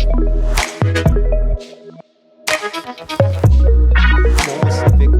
Bom você ver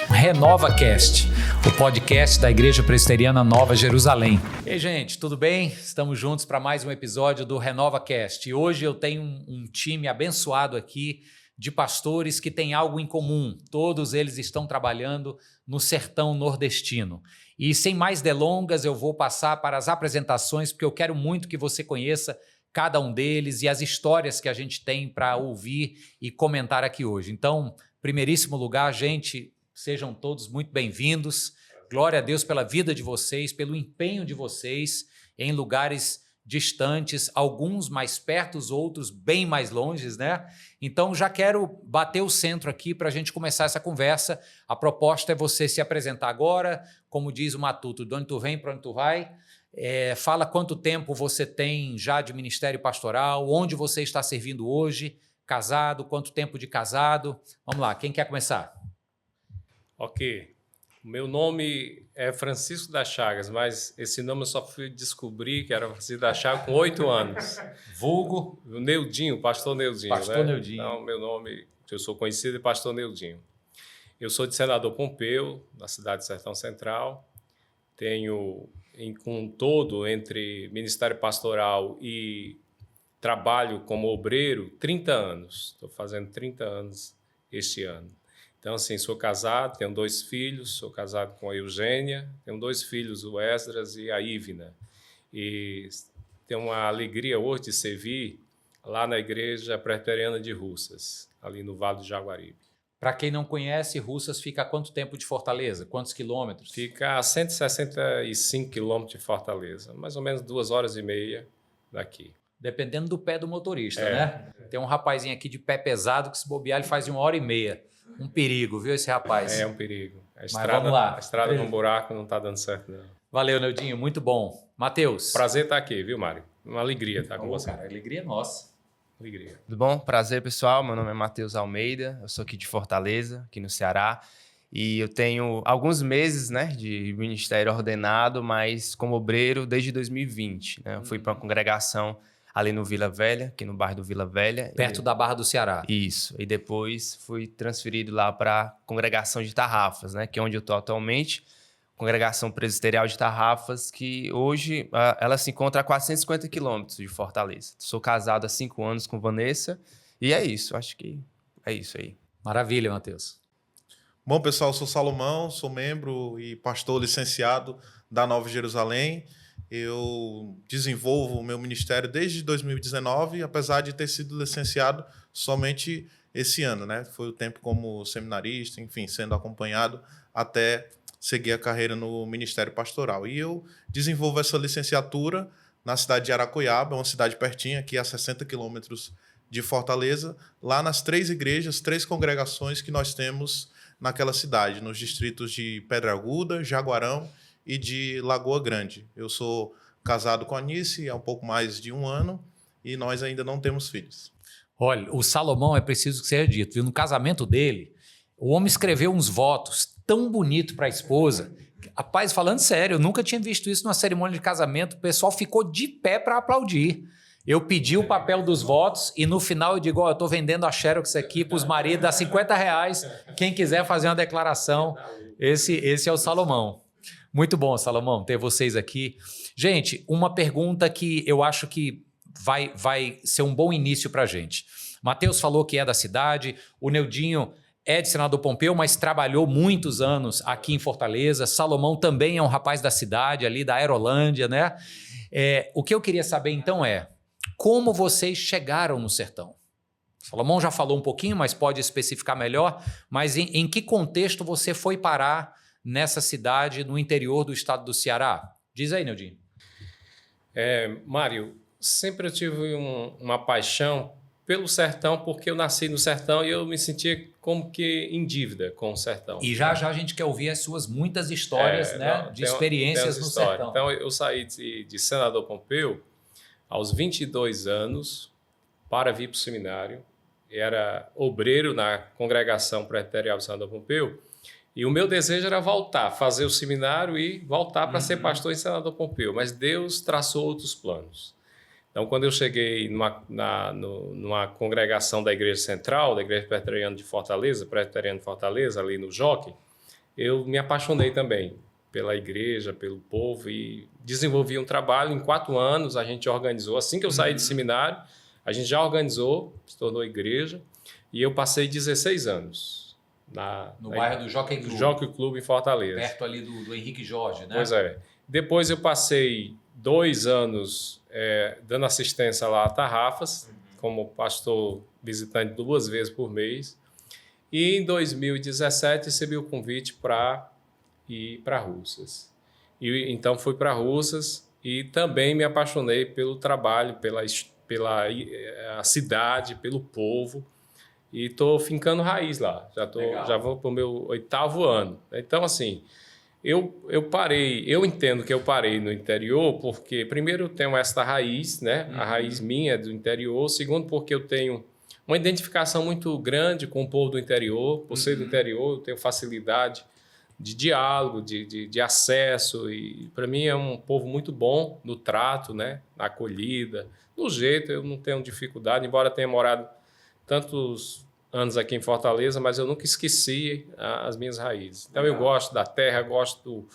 RenovaCast, o podcast da Igreja Presbiteriana Nova Jerusalém. E aí, gente, tudo bem? Estamos juntos para mais um episódio do RenovaCast. E hoje eu tenho um time abençoado aqui de pastores que têm algo em comum. Todos eles estão trabalhando no sertão nordestino. E sem mais delongas, eu vou passar para as apresentações, porque eu quero muito que você conheça cada um deles e as histórias que a gente tem para ouvir e comentar aqui hoje. Então, primeiríssimo lugar, gente, sejam todos muito bem-vindos. Glória a Deus pela vida de vocês, pelo empenho de vocês em lugares distantes, alguns mais perto, outros bem mais longes, né? Então, já quero bater o centro aqui para a gente começar essa conversa. A proposta é você se apresentar agora, como diz o Matuto, de onde tu vem, para onde tu vai. Fala quanto tempo você tem já de ministério pastoral, onde você está servindo hoje, casado, quanto tempo de casado. Vamos lá, quem quer começar? Ok. O meu nome é Francisco das Chagas, mas esse nome eu só fui descobrir que era Francisco das Chagas com 8 anos. Vulgo? O Neudinho, pastor Neudinho. Pastor Neudinho. Então, meu nome, que eu sou conhecido, é pastor Neudinho. Eu sou de Senador Pompeu, na cidade de Sertão Central. Tenho, com todo, entre ministério pastoral e trabalho como obreiro, 30 anos. Estou fazendo 30 anos este ano. Então, assim, sou casado, tenho 2 filhos, sou casado com a Eugênia, tenho 2 filhos, o Esdras e a Ívina. E tenho uma alegria hoje de servir lá na Igreja Presbiteriana de Russas, ali no Vale do Jaguaribe. Para quem não conhece, Russas fica a quanto tempo de Fortaleza? Quantos quilômetros? Fica a 165 quilômetros de Fortaleza, mais ou menos 2 horas e meia daqui. Dependendo do pé do motorista, né? Tem um rapazinho aqui de pé pesado que se bobear ele faz em 1h30. Um perigo, viu, esse rapaz? É um perigo. Vamos lá. A estrada com buraco não está dando certo, não. Valeu, Neudinho, muito bom. Matheus. Prazer estar aqui, viu, Mário? Uma alegria estar com você. Cara, alegria nossa. Alegria. Tudo bom? Prazer, pessoal. Meu nome é Matheus Almeida, eu sou aqui de Fortaleza, aqui no Ceará. E eu tenho alguns meses, né, de ministério ordenado, mas como obreiro desde 2020. Né? Eu fui para uma congregação ali no Vila Velha, aqui no bairro do Vila Velha. Perto da Barra do Ceará. Isso. E depois fui transferido lá para a congregação de Tarrafas, né, que é onde eu estou atualmente. Congregação Presbiterial de Tarrafas, que hoje ela se encontra a 450 quilômetros de Fortaleza. Sou casado há 5 anos com Vanessa e é isso. Acho que é isso aí. Maravilha, Matheus. Bom, pessoal, eu sou Salomão, sou membro e pastor licenciado da Nova Jerusalém. Eu desenvolvo o meu ministério desde 2019, apesar de ter sido licenciado somente esse ano, né? Foi o tempo como seminarista, enfim, sendo acompanhado até seguir a carreira no ministério pastoral. E eu desenvolvo essa licenciatura na cidade de Aracoiaba, uma cidade pertinho, aqui a 60 quilômetros de Fortaleza, lá nas 3 igrejas, 3 congregações que nós temos naquela cidade, nos distritos de Pedra Aguda, Jaguarão e de Lagoa Grande. Eu sou casado com a Anice há um pouco mais de 1 ano e nós ainda não temos filhos. Olha, o Salomão é preciso que seja dito, viu? No casamento dele, o homem escreveu uns votos tão bonito para a esposa. Rapaz, falando sério, eu nunca tinha visto isso numa cerimônia de casamento. O pessoal ficou de pé para aplaudir. Eu pedi o papel dos votos e no final eu digo, eu estou vendendo a Xerox aqui para os maridos a R$50. Quem quiser fazer uma declaração, esse é o Salomão. Muito bom, Salomão, ter vocês aqui. Gente, uma pergunta que eu acho que vai ser um bom início para a gente. Matheus falou que é da cidade, o Neudinho é de Senador Pompeu, mas trabalhou muitos anos aqui em Fortaleza. Salomão também é um rapaz da cidade, ali da Aerolândia, né? O que eu queria saber então é, como vocês chegaram no sertão? Salomão já falou um pouquinho, mas pode especificar melhor, mas em que contexto você foi parar nessa cidade no interior do estado do Ceará? Diz aí, Neudinho. Mário, sempre eu tive uma paixão pelo sertão, porque eu nasci no sertão e eu me sentia como que em dívida com o sertão. E já a gente quer ouvir as suas muitas histórias, de experiências no sertão. Então, eu saí de Senador Pompeu aos 22 anos para vir para o seminário. Era obreiro na congregação presbiterial de Senador Pompeu E o meu desejo era voltar, fazer o seminário e voltar para ser pastor em Senador Pompeu. Mas Deus traçou outros planos. Então, quando eu cheguei numa congregação da Igreja Central, da Igreja Presbiteriana de Fortaleza, ali no Jockey, eu me apaixonei também pela igreja, pelo povo e desenvolvi um trabalho. Em 4 anos, a gente organizou. Assim que eu saí de seminário, a gente já organizou, se tornou igreja, e eu passei 16 anos. No bairro do Jockey Club. Jockey Club em Fortaleza. Perto ali do Henrique Jorge, né? Pois é. Depois eu passei 2 anos dando assistência lá a Tarrafas, como pastor visitante 2 vezes por mês. E em 2017 recebi o convite para ir para Russas. E então fui para Russas e também me apaixonei pelo trabalho, pela a cidade, pelo povo. E estou fincando raiz lá. Já vou para o meu 8º ano. Então, assim, eu entendo que eu parei no interior porque, primeiro, eu tenho essa raiz, né? A raiz minha é do interior. Segundo, porque eu tenho uma identificação muito grande com o povo do interior. Por ser do interior, eu tenho facilidade de diálogo, de acesso. E, para mim, é um povo muito bom no trato, né? Na acolhida. No jeito, eu não tenho dificuldade, embora tenha morado tantos anos aqui em Fortaleza, mas eu nunca esqueci as minhas raízes. Então, eu gosto da terra, gosto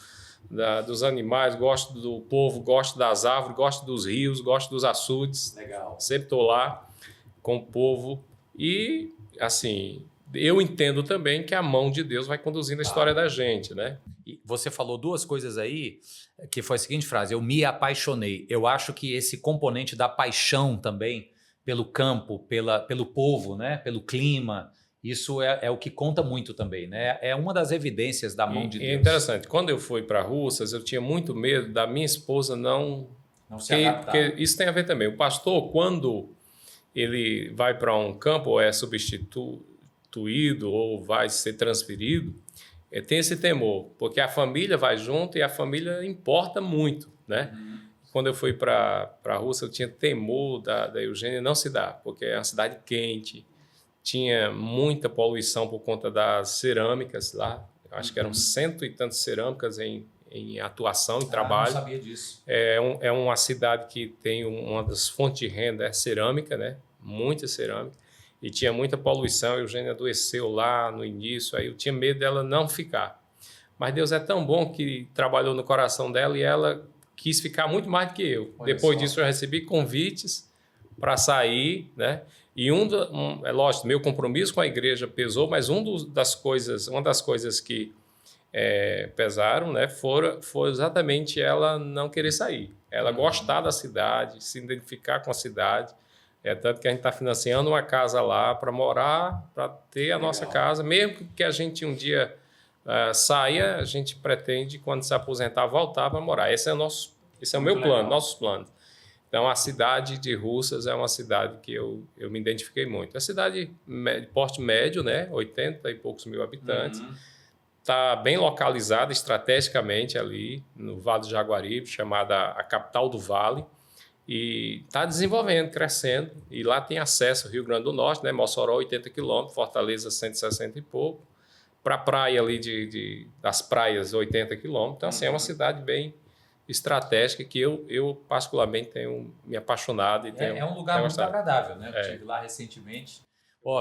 dos animais, gosto do povo, gosto das árvores, gosto dos rios, gosto dos açudes. Legal. Sempre estou lá com o povo. E, assim, eu entendo também que a mão de Deus vai conduzindo a história da gente, né? E você falou 2 coisas aí, que foi a seguinte frase: eu me apaixonei. Eu acho que esse componente da paixão também pelo campo, pelo povo, né? Pelo clima, isso é o que conta muito também, né? É uma das evidências da mão de Deus. É interessante. Quando eu fui para Russas, eu tinha muito medo da minha esposa não se adaptar. Porque isso tem a ver também. O pastor, quando ele vai para um campo ou é substituído ou vai ser transferido, tem esse temor, porque a família vai junto e a família importa muito, né? Quando eu fui para a Rússia, eu tinha temor da Eugênia não se dar, porque é uma cidade quente, tinha muita poluição por conta das cerâmicas lá. Eu acho que eram 100 e tantas cerâmicas em atuação, em trabalho. Eu não sabia disso. É uma cidade que tem uma das fontes de renda, é cerâmica, né? Muita cerâmica. E tinha muita poluição. A Eugênia adoeceu lá no início, aí eu tinha medo dela não ficar. Mas Deus é tão bom que trabalhou no coração dela e ela quis ficar muito mais do que eu. Depois disso, eu recebi convites para sair, né? E é lógico, meu compromisso com a igreja pesou, mas uma das coisas que pesaram, né, foi exatamente ela não querer sair. Ela gostar da cidade, se identificar com a cidade. Tanto que a gente está financiando uma casa lá para morar, para ter a nossa casa. Mesmo que a gente um dia saia, a gente pretende, quando se aposentar, voltar para morar. Esse é o meu plano, nossos planos. Então, a cidade de Russas é uma cidade que eu me identifiquei muito. É uma cidade de porte médio, né? 80 e poucos mil habitantes. Está bem localizada estrategicamente ali no Vale do Jaguaribe, chamada a capital do Vale. E está desenvolvendo, crescendo. E lá tem acesso ao Rio Grande do Norte, né? Mossoró, 80 quilômetros, Fortaleza, 160 e pouco. Para a praia ali das praias, 80 quilômetros. Então, assim, é uma cidade bem estratégica que eu particularmente tenho me apaixonado. É um lugar muito agradável, né? Eu estive lá recentemente.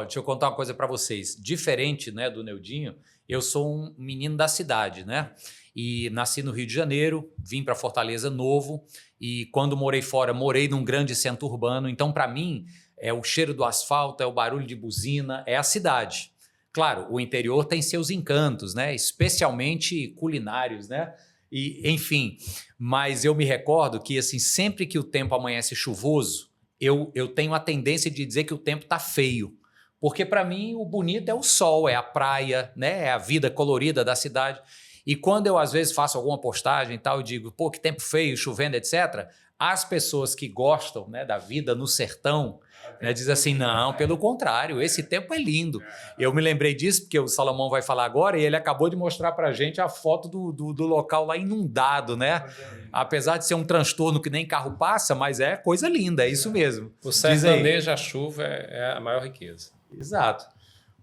Deixa eu contar uma coisa para vocês. Diferente, né, do Neudinho, eu sou um menino da cidade, né? E nasci no Rio de Janeiro, vim para Fortaleza novo e quando morei fora, morei num grande centro urbano. Então, para mim, é o cheiro do asfalto, é o barulho de buzina, é a cidade. Claro, o interior tem seus encantos, né? Especialmente culinários, né? E, enfim, mas eu me recordo que assim, sempre que o tempo amanhece chuvoso, eu tenho a tendência de dizer que o tempo está feio. Porque para mim o bonito é o sol, é a praia, né? É a vida colorida da cidade. E quando eu às vezes faço alguma postagem e tal, eu digo, pô, que tempo feio, chovendo, etc. As pessoas que gostam, né, da vida no sertão, né, dizem assim, não, pelo contrário, esse tempo é lindo. Eu me lembrei disso porque o Salomão vai falar agora e ele acabou de mostrar pra gente a foto do local lá inundado, né? Apesar de ser um transtorno que nem carro passa, mas é coisa linda, é isso mesmo. O sertanejo, a chuva é a maior riqueza. Exato.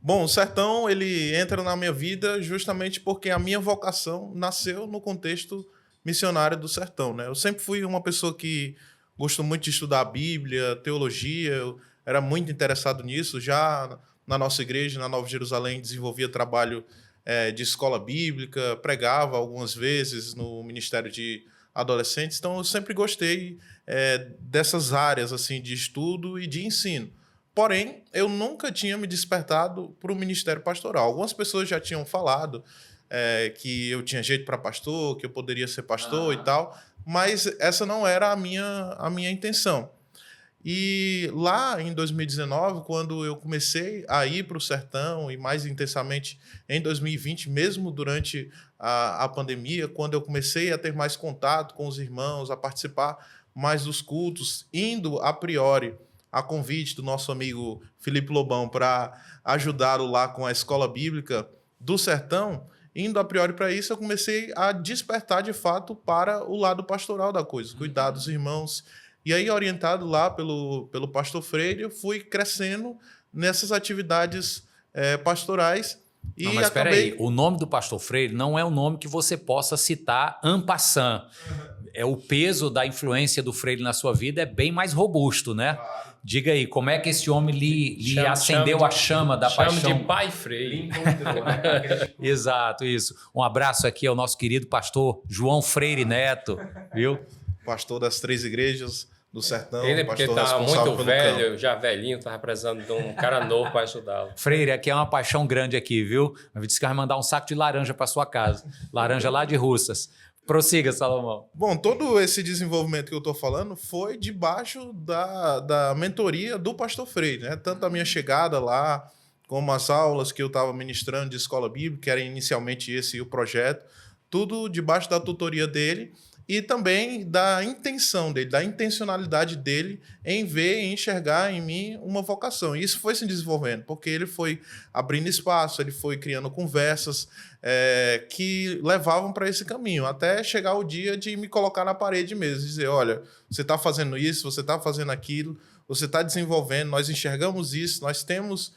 Bom, o sertão, ele entra na minha vida justamente porque a minha vocação nasceu no contexto missionário do sertão, né? Eu sempre fui uma pessoa que gostou muito de estudar a Bíblia, teologia, eu era muito interessado nisso. Já na nossa igreja, na Nova Jerusalém, desenvolvia trabalho de escola bíblica, pregava algumas vezes no Ministério de Adolescentes. Então, eu sempre gostei dessas áreas assim de estudo e de ensino. Porém, eu nunca tinha me despertado para o ministério pastoral. Algumas pessoas já tinham falado que eu tinha jeito para pastor, que eu poderia ser pastor e tal, mas essa não era a minha intenção. E lá em 2019, quando eu comecei a ir para o sertão, e mais intensamente em 2020, mesmo durante a pandemia, quando eu comecei a ter mais contato com os irmãos, a participar mais dos cultos, indo a priori a convite do nosso amigo Felipe Lobão para ajudá-lo lá com a escola bíblica do sertão, indo a priori para isso, eu comecei a despertar de fato para o lado pastoral da coisa, cuidar dos irmãos. E aí, orientado lá pelo pastor Freire, eu fui crescendo nessas atividades pastorais. E não, mas espera aí, o nome do pastor Freire não é um nome que você possa citar en passant. O peso da influência do Freire na sua vida é bem mais robusto, né? Claro. Diga aí, como é que esse homem lhe acendeu a chama da paixão? Chama de Pai Freire. Exato, isso. Um abraço aqui ao nosso querido pastor João Freire Neto, viu? Pastor das 3 igrejas do sertão. Ele, porque está muito velho, já velhinho, estava precisando de um cara novo para ajudá-lo. Freire, aqui é uma paixão grande aqui, viu? Eu disse que vai mandar um saco de laranja para sua casa. Laranja lá de Russas. Prossiga, Salomão. Bom, todo esse desenvolvimento que eu estou falando foi debaixo da mentoria do pastor Freire, né? Tanto a minha chegada lá, como as aulas que eu estava ministrando de escola bíblica, que era inicialmente esse o projeto, tudo debaixo da tutoria dele e também da intenção dele, da intencionalidade dele em ver e enxergar em mim uma vocação. E isso foi se desenvolvendo, porque ele foi abrindo espaço, ele foi criando conversas que levavam para esse caminho, até chegar o dia de me colocar na parede mesmo, dizer, olha, você está fazendo isso, você está fazendo aquilo, você está desenvolvendo, nós enxergamos isso, nós temos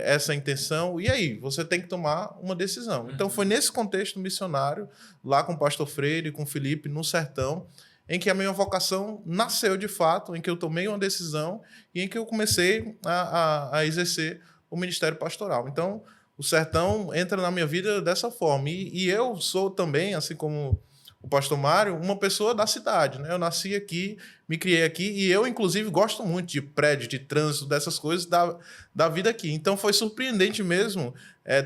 essa intenção, e aí, você tem que tomar uma decisão. Então, foi nesse contexto missionário, lá com o pastor Freire, com o Felipe, no sertão, em que a minha vocação nasceu de fato, em que eu tomei uma decisão e em que eu comecei a exercer o ministério pastoral. Então, o sertão entra na minha vida dessa forma. E eu sou também, assim como o pastor Mário, uma pessoa da cidade, né? Eu nasci aqui, me criei aqui e eu, inclusive, gosto muito de prédio, de trânsito, dessas coisas da vida aqui. Então, foi surpreendente mesmo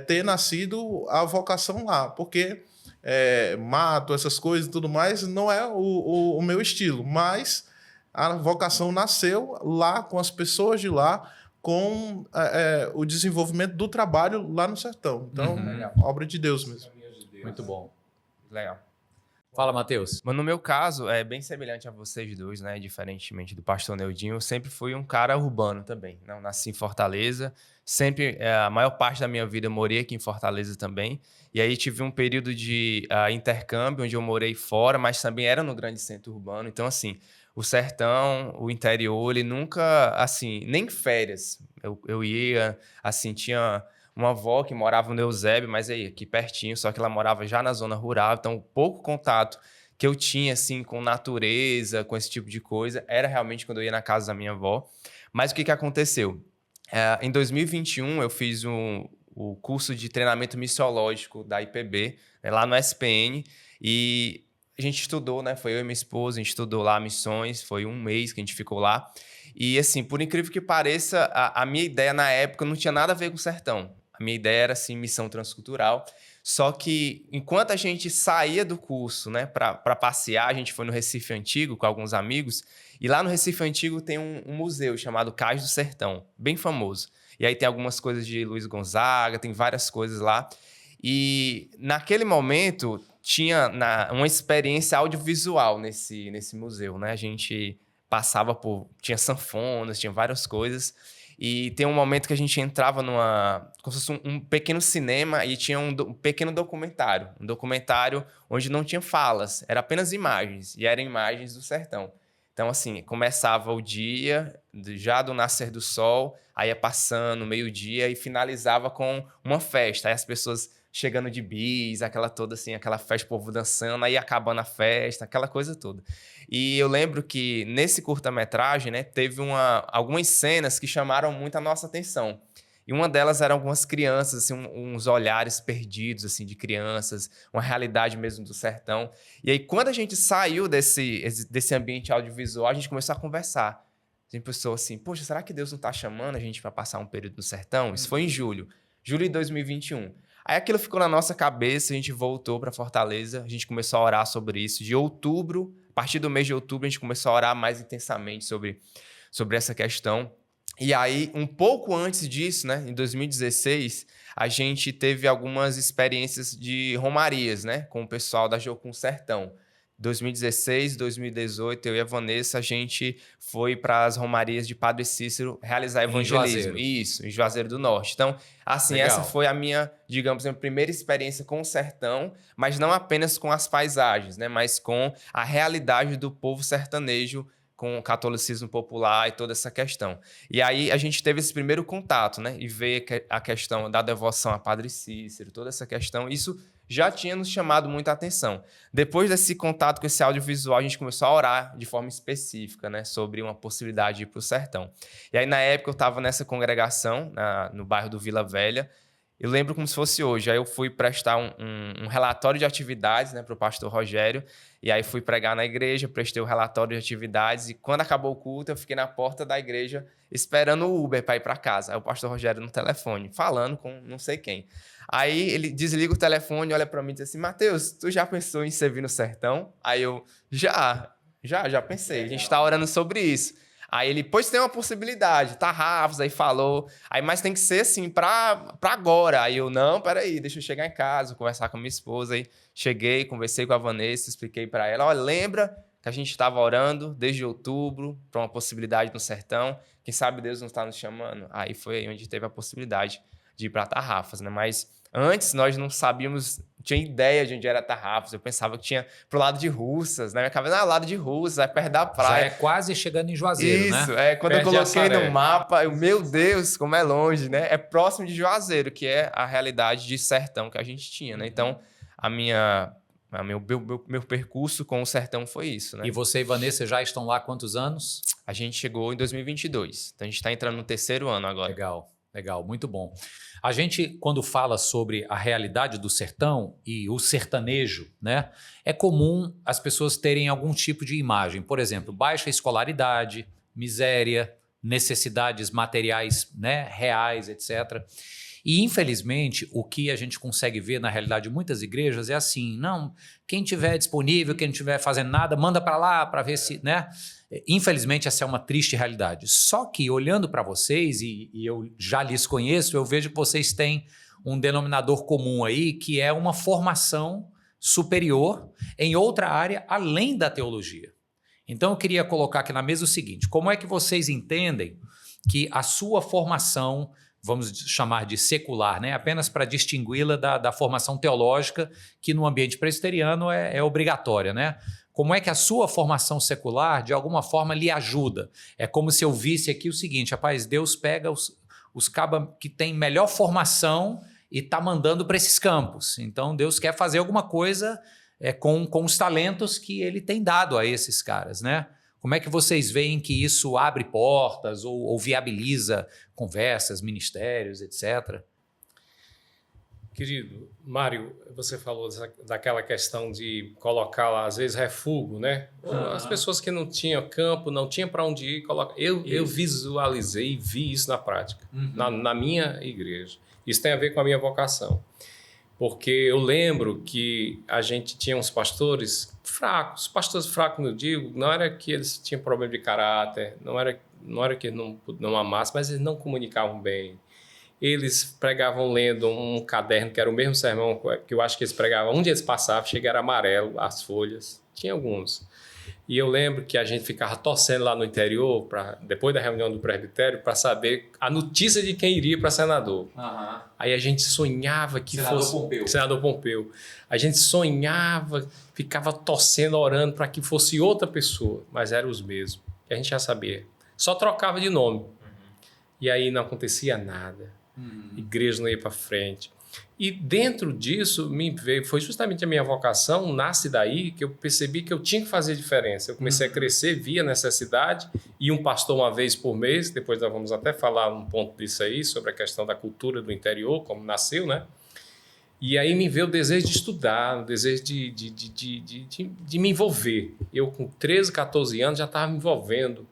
ter nascido a vocação lá, porque mato, essas coisas e tudo mais, não é o meu estilo, mas a vocação nasceu lá, com as pessoas de lá, com o desenvolvimento do trabalho lá no sertão. Então, obra de Deus mesmo. Muito bom. Legal. Fala, Matheus. Mas no meu caso, é bem semelhante a vocês dois, né? Diferentemente do pastor Neudinho, eu sempre fui um cara urbano também. Não nasci em Fortaleza, sempre, a maior parte da minha vida eu morei aqui em Fortaleza também. E aí tive um período de intercâmbio, onde eu morei fora, mas também era no grande centro urbano. Então, assim, o sertão, o interior, ele nunca, assim, nem férias. Eu ia, assim, tinha uma avó que morava no Eusébio, mas aí, aqui pertinho, só que ela morava já na zona rural, então o pouco contato que eu tinha, assim, com natureza, com esse tipo de coisa, era realmente quando eu ia na casa da minha avó. Mas o que aconteceu? Em 2021, eu fiz o curso de treinamento missiológico da IPB, né, lá no SPN, e a gente estudou, né? Foi eu e minha esposa, a gente estudou lá missões, foi um mês que a gente ficou lá. E, assim, por incrível que pareça, a minha ideia na época não tinha nada a ver com o sertão. A minha ideia era, assim, missão transcultural. Só que, enquanto a gente saía do curso, né, para passear, a gente foi no Recife Antigo com alguns amigos, e lá no Recife Antigo tem um museu chamado Cais do Sertão, bem famoso. E aí tem algumas coisas de Luiz Gonzaga, tem várias coisas lá. E, naquele momento, tinha uma experiência audiovisual nesse museu, né? A gente passava tinha sanfonas, tinha várias coisas. E tem um momento que a gente entrava como se fosse um pequeno cinema e tinha um pequeno documentário. Um documentário onde não tinha falas, era apenas imagens. E eram imagens do sertão. Então, assim, começava o dia, já do nascer do sol, aí ia passando, meio-dia, e finalizava com uma festa. Aí as pessoas chegando de bis, aquela toda assim, aquela festa, o povo dançando, aí acabando a festa, aquela coisa toda. E eu lembro que nesse curta-metragem, né, teve algumas cenas que chamaram muito a nossa atenção. E uma delas eram algumas crianças, assim, uns olhares perdidos, assim, de crianças, uma realidade mesmo do sertão. E aí, quando a gente saiu desse ambiente audiovisual, a gente começou a conversar. A gente pensou assim, poxa, será que Deus não está chamando a gente para passar um período no sertão? Isso foi em julho de 2021. Aí aquilo ficou na nossa cabeça, a gente voltou para Fortaleza, a gente começou a orar sobre isso. De outubro, a partir do mês de outubro, a gente começou a orar mais intensamente sobre essa questão. E aí, um pouco antes disso, né, em 2016, a gente teve algumas experiências de romarias, né, com o pessoal da Jocum Sertão. 2016, 2018, eu e a Vanessa, a gente foi para as romarias de Padre Cícero realizar evangelismo. Isso, em Juazeiro do Norte. Então, assim, Legal. Essa foi a minha, digamos, a primeira experiência com o sertão, mas não apenas com as paisagens, né, mas com a realidade do povo sertanejo, com o catolicismo popular e toda essa questão. E aí a gente teve esse primeiro contato, né? E ver a questão da devoção a Padre Cícero, toda essa questão, isso já tinha nos chamado muita atenção. Depois desse contato com esse audiovisual, a gente começou a orar de forma específica, né? Sobre uma possibilidade de ir para o sertão. E aí, na época, eu estava nessa congregação, no bairro do Vila Velha. Eu lembro como se fosse hoje. Aí eu fui prestar um relatório de atividades, né, para o pastor Rogério. E aí fui pregar na igreja, prestei o relatório de atividades. E quando acabou o culto, eu fiquei na porta da igreja esperando o Uber para ir para casa. Aí o pastor Rogério no telefone, falando com não sei quem. Aí ele desliga o telefone, olha para mim e diz assim, Mateus, tu já pensou em servir no sertão? Aí eu, já pensei. A gente está orando sobre isso. Aí ele, pois tem uma possibilidade, tá, Rafa, aí falou. Aí, mas tem que ser assim, pra agora. Aí eu, não, peraí, deixa eu chegar em casa, conversar com a minha esposa. Aí cheguei, conversei com a Vanessa, expliquei pra ela, olha, lembra que a gente estava orando desde outubro para uma possibilidade no sertão? Quem sabe Deus não está nos chamando? Aí foi onde teve a possibilidade de ir para Tarrafas, né? Mas antes nós não sabíamos, não tinha ideia de onde era Tarrafas. Eu pensava que tinha pro lado de Russas, né? Minha cabeça, lado de Russas, é perto da praia. Já é quase chegando em Juazeiro, né? Isso, quando eu coloquei no mapa, meu Deus, como é longe, né? É próximo de Juazeiro, que é a realidade de sertão que a gente tinha, né? Então, meu percurso com o sertão foi isso, né? E você e Vanessa já estão lá há quantos anos? A gente chegou em 2022, então a gente está entrando no 3º ano agora. Legal, muito bom. A gente, quando fala sobre a realidade do sertão e o sertanejo, né, é comum as pessoas terem algum tipo de imagem. Por exemplo, baixa escolaridade, miséria, necessidades materiais, né, reais, etc. E, infelizmente, o que a gente consegue ver na realidade de muitas igrejas é assim, não, quem tiver disponível, quem não estiver fazendo nada, manda para lá para ver se, né? Infelizmente, essa é uma triste realidade. Só que, olhando para vocês, e eu já lhes conheço, eu vejo que vocês têm um denominador comum aí, que é uma formação superior em outra área além da teologia. Então, eu queria colocar aqui na mesa o seguinte, como é que vocês entendem que a sua formação, vamos chamar de secular, né? Apenas para distingui-la da formação teológica, que no ambiente presbiteriano é obrigatória, né? Como é que a sua formação secular, de alguma forma, lhe ajuda? É como se eu visse aqui o seguinte, rapaz, Deus pega os cabas que têm melhor formação e está mandando para esses campos. Então, Deus quer fazer alguma coisa com os talentos que ele tem dado a esses caras, né? Como é que vocês veem que isso abre portas ou viabiliza conversas, ministérios, etc.? Querido, Mário, você falou daquela questão de colocar lá, às vezes, refúgio, né? As pessoas que não tinham campo, não tinham para onde ir, eu visualizei e vi isso na prática, na minha igreja. Isso tem a ver com a minha vocação. Porque eu lembro que a gente tinha uns pastores fracos, eu digo, não era que eles tinham problema de caráter, não era que não amassem, mas eles não comunicavam bem. Eles pregavam lendo um caderno que era o mesmo sermão que eu acho que eles pregavam. Onde eles passavam, chega era amarelo, as folhas. Tinha alguns. E eu lembro que a gente ficava torcendo lá no interior, depois da reunião do presbitério, para saber a notícia de quem iria para senador. Aí a gente sonhava que fosse... Pompeu. Senador Pompeu. A gente sonhava, ficava torcendo, orando para que fosse outra pessoa, mas eram os mesmos. E a gente já sabia. Só trocava de nome. E aí não acontecia nada. Igreja não ia para frente. E dentro disso, foi justamente a minha vocação, nasce daí, que eu percebi que eu tinha que fazer diferença. Eu comecei a crescer, via necessidade, e um pastor uma vez por mês, depois nós vamos até falar um ponto disso aí, sobre a questão da cultura do interior, como nasceu, né? E aí me veio o desejo de estudar, o desejo de me envolver. Eu, com 13, 14 anos, já estava me envolvendo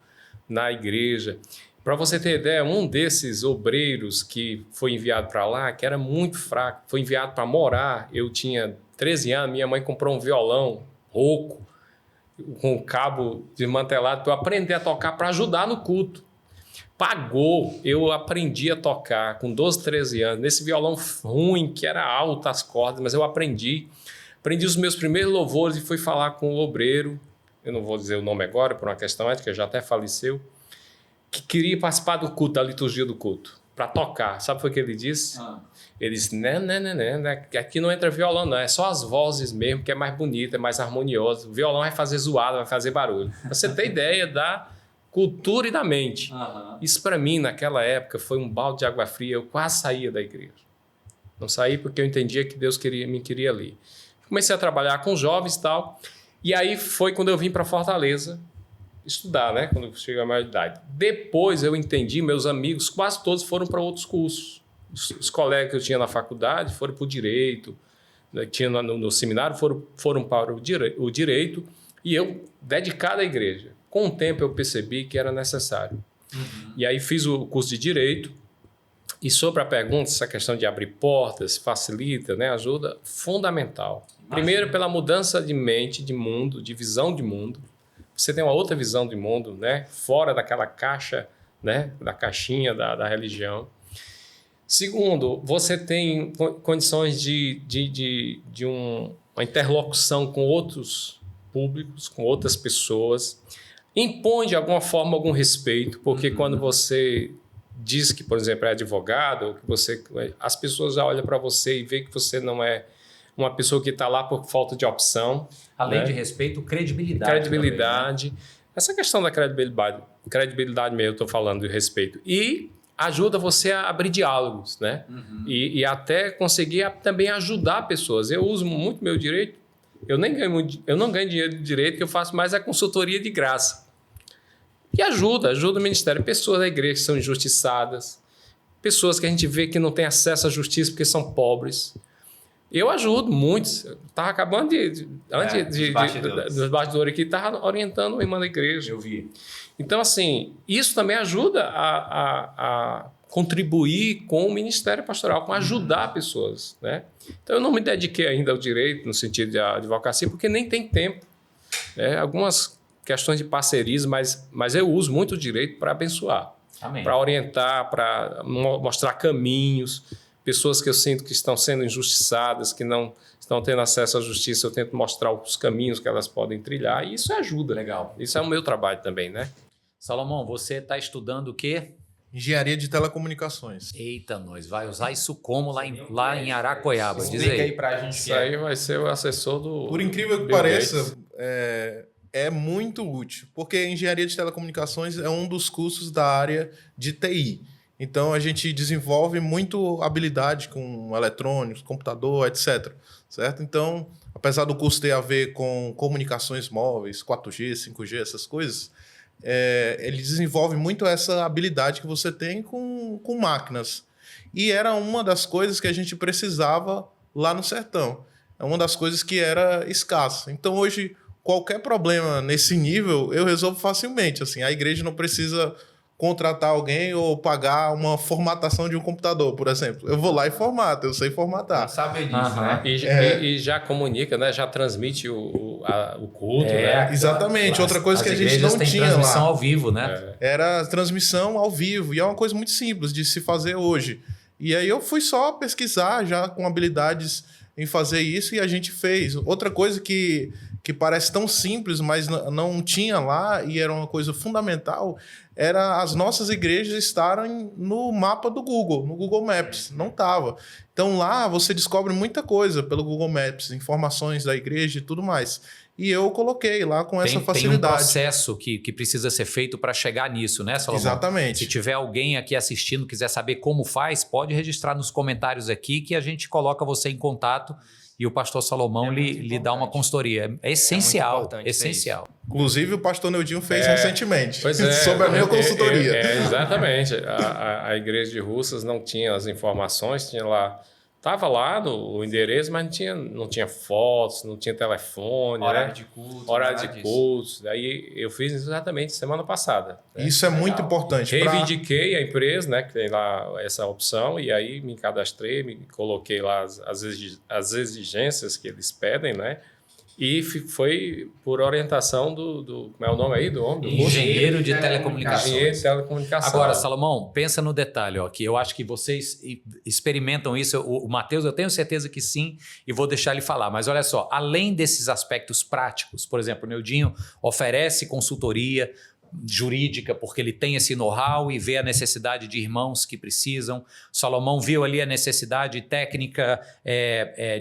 na igreja. Para você ter ideia, um desses obreiros que foi enviado para lá, que era muito fraco, foi enviado para morar. Eu tinha 13 anos, minha mãe comprou um violão rouco, com o cabo desmantelado, para eu aprender a tocar, para ajudar no culto. Pagou, eu aprendi a tocar com 12, 13 anos, nesse violão ruim, que era alto as cordas, mas eu aprendi. Aprendi os meus primeiros louvores e fui falar com o obreiro, eu não vou dizer o nome agora, por uma questão ética, já até faleceu, que queria participar do culto, da liturgia do culto, para tocar. Sabe o que ele disse? Ele disse, não, aqui não entra violão, não, é só as vozes mesmo, que é mais bonita, é mais harmoniosa. O violão vai fazer zoada, vai fazer barulho. Pra você ter ideia da cultura e da mente. Isso para mim, naquela época, foi um balde de água fria, eu quase saía da igreja. Não saí porque eu entendia que Deus me queria ali. Comecei a trabalhar com jovens e tal, e aí foi quando eu vim para Fortaleza, estudar, né? Quando eu cheguei à maioridade. Depois eu entendi, meus amigos quase todos foram para outros cursos. Os colegas que eu tinha na faculdade foram para o direito, né? Tinha no seminário foram para o direito, e eu dedicado à igreja. Com o tempo eu percebi que era necessário. E aí fiz o curso de direito, e sobre a pergunta, essa questão de abrir portas, facilita, né? Ajuda, fundamental. Primeiro pela mudança de mente, de mundo, de visão de mundo. Você tem uma outra visão de mundo, né? Fora daquela caixa, né? Da caixinha da religião. Segundo, você tem condições de uma interlocução com outros públicos, com outras pessoas. Impõe, de alguma forma, algum respeito, porque quando você diz que, por exemplo, é advogado, as pessoas já olham para você e veem que você não é uma pessoa que está lá por falta de opção. Além, né, de respeito, credibilidade. Credibilidade. Também, né? Essa questão da credibilidade mesmo, eu estou falando de respeito. E ajuda você a abrir diálogos, né? E até conseguir também ajudar pessoas. Eu uso muito meu direito. Eu não ganho dinheiro de direito, que eu faço mais a consultoria de graça. E ajuda o Ministério. Pessoas da igreja que são injustiçadas, pessoas que a gente vê que não têm acesso à justiça porque são pobres. Eu ajudo muitos. Estava acabando dos bastidores aqui, estava orientando uma irmã da igreja. Eu vi. Então, assim, isso também ajuda a contribuir com o ministério pastoral, com ajudar pessoas, né? Então, eu não me dediquei ainda ao direito, no sentido de advocacia, porque nem tem tempo. Né? Algumas questões de parcerias, mas eu uso muito o direito para abençoar, para orientar, para mostrar caminhos. Pessoas que eu sinto que estão sendo injustiçadas, que não estão tendo acesso à justiça, eu tento mostrar os caminhos que elas podem trilhar, e isso ajuda. Legal. Isso é o meu trabalho também, né? Salomão, você está estudando o quê? Engenharia de telecomunicações. Eita, nós vai usar isso como lá em Aracoiaba? Diz Explica aí. pra gente. Isso aí vai ser o assessor do... Por incrível que pareça, é muito útil, porque engenharia de telecomunicações é um dos cursos da área de TI. Então, a gente desenvolve muito habilidade com eletrônicos, computador, etc. Certo? Então, apesar do curso ter a ver com comunicações móveis, 4G, 5G, essas coisas, ele desenvolve muito essa habilidade que você tem com máquinas. E era uma das coisas que a gente precisava lá no sertão. É uma das coisas que era escassa. Então, hoje, qualquer problema nesse nível, eu resolvo facilmente. Assim, a igreja não precisa contratar alguém ou pagar uma formatação de um computador, por exemplo. Eu vou lá e formato, eu sei formatar. Sabe disso, né? E já comunica, né? Já transmite o culto, né? Exatamente. Outra coisa que a gente não tinha lá. Transmissão ao vivo, né? Era transmissão ao vivo. E é uma coisa muito simples de se fazer hoje. E aí eu fui só pesquisar já com habilidades em fazer isso e a gente fez. Outra coisa que que parece tão simples, mas não tinha lá e era uma coisa fundamental, era as nossas igrejas estarem no mapa do Google, no Google Maps. Não estava. Então lá você descobre muita coisa pelo Google Maps, informações da igreja e tudo mais. E eu coloquei lá com essa facilidade. Tem um processo que precisa ser feito para chegar nisso, né, Salomão? Exatamente. Se tiver alguém aqui assistindo, quiser saber como faz, pode registrar nos comentários aqui que a gente coloca você em contato e o pastor Salomão lhe dá uma consultoria. É essencial, essencial. Inclusive o pastor Neudinho fez recentemente, pois sobre a minha consultoria. Exatamente. A igreja de Russas não tinha as informações, tinha lá... Estava lá o endereço, mas não tinha fotos, não tinha telefone, horário de culto. Horário de cultos. Daí eu fiz exatamente semana passada. Né? Isso é muito importante. Reivindiquei a empresa, né, que tem lá essa opção, e aí me cadastrei, me coloquei lá as exigências que eles pedem, né? E foi por orientação do como é o nome aí do homem? Engenheiro de telecomunicações. Engenheiro de telecomunicações. Agora, Salomão, pensa no detalhe, ó, que eu acho que vocês experimentam isso. O Matheus, eu tenho certeza que sim, e vou deixar ele falar. Mas olha só, além desses aspectos práticos, por exemplo, o Neudinho oferece consultoria jurídica, porque ele tem esse know-how e vê a necessidade de irmãos que precisam. Salomão viu ali a necessidade técnica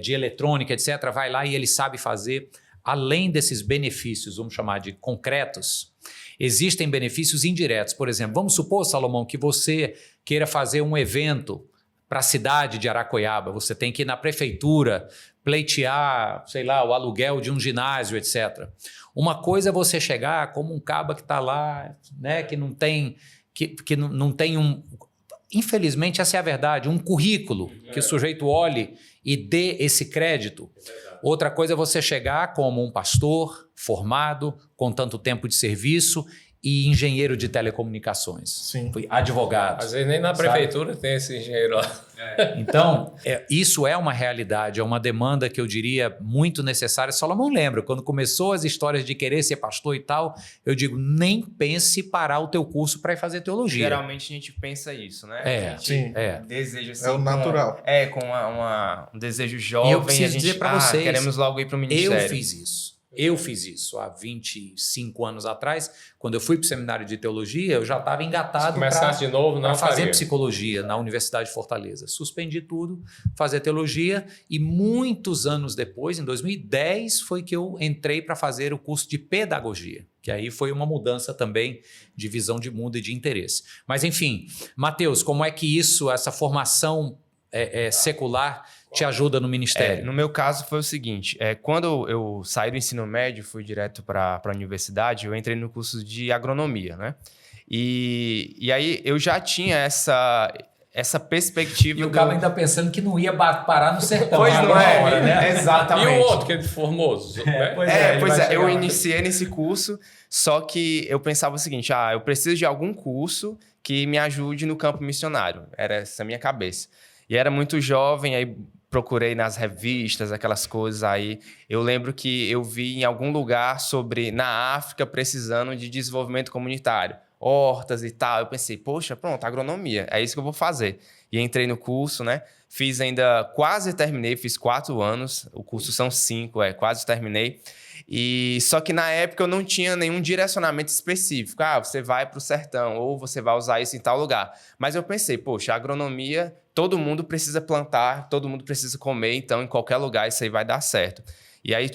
de eletrônica, etc. Vai lá e ele sabe fazer. Além desses benefícios, vamos chamar de concretos, existem benefícios indiretos. Por exemplo, vamos supor, Salomão, que você queira fazer um evento para a cidade de Aracoiaba. Você tem que ir na prefeitura pleitear, sei lá, o aluguel de um ginásio, etc. Uma coisa é você chegar como um caba que está lá, né, que não tem um... Infelizmente, essa é a verdade, um currículo que o sujeito olhe e dê esse crédito. Outra coisa é você chegar como um pastor formado, com tanto tempo de serviço e engenheiro de telecomunicações. Sim. Advogado. Às vezes nem na prefeitura tem esse engenheiro lá. Então, isso é uma realidade, é uma demanda que eu diria muito necessária. Salomão lembra, quando começou as histórias de querer ser pastor e tal, eu digo, nem pense parar o teu curso para ir fazer teologia. Geralmente a gente pensa isso, né? Sim. Deseja assim, É o natural. Com um desejo jovem. E eu preciso dizer para vocês, queremos logo ir para o ministério. Eu fiz isso há 25 anos atrás. Quando eu fui para o seminário de teologia, eu já estava engatado para fazer psicologia na Universidade de Fortaleza. Suspendi tudo, fazer teologia e muitos anos depois, em 2010, foi que eu entrei para fazer o curso de pedagogia, que aí foi uma mudança também de visão de mundo e de interesse. Mas enfim, Matheus, como é que essa formação secular te ajuda no ministério? No meu caso foi o seguinte, quando eu saí do ensino médio, fui direto para a universidade, eu entrei no curso de agronomia, né? E aí eu já tinha essa perspectiva. E o cara ainda pensando que não ia parar no sertão. Pois não é, hora, né? Exatamente. E o outro que é de Formoso? Eu iniciei nesse curso, só que eu pensava o seguinte, eu preciso de algum curso que me ajude no campo missionário. Era essa a minha cabeça. E era muito jovem, aí procurei nas revistas, aquelas coisas aí. Eu lembro que eu vi em algum lugar sobre, na África, precisando de desenvolvimento comunitário, hortas e tal. Eu pensei, poxa, pronto, agronomia, é isso que eu vou fazer. E entrei no curso, né? Fiz ainda, quase terminei, fiz 4 anos. O curso são 5, quase terminei. E só que na época eu não tinha nenhum direcionamento específico. Você vai para o sertão ou você vai usar isso em tal lugar. Mas eu pensei, poxa, a agronomia, todo mundo precisa plantar, todo mundo precisa comer, então em qualquer lugar isso aí vai dar certo. E aí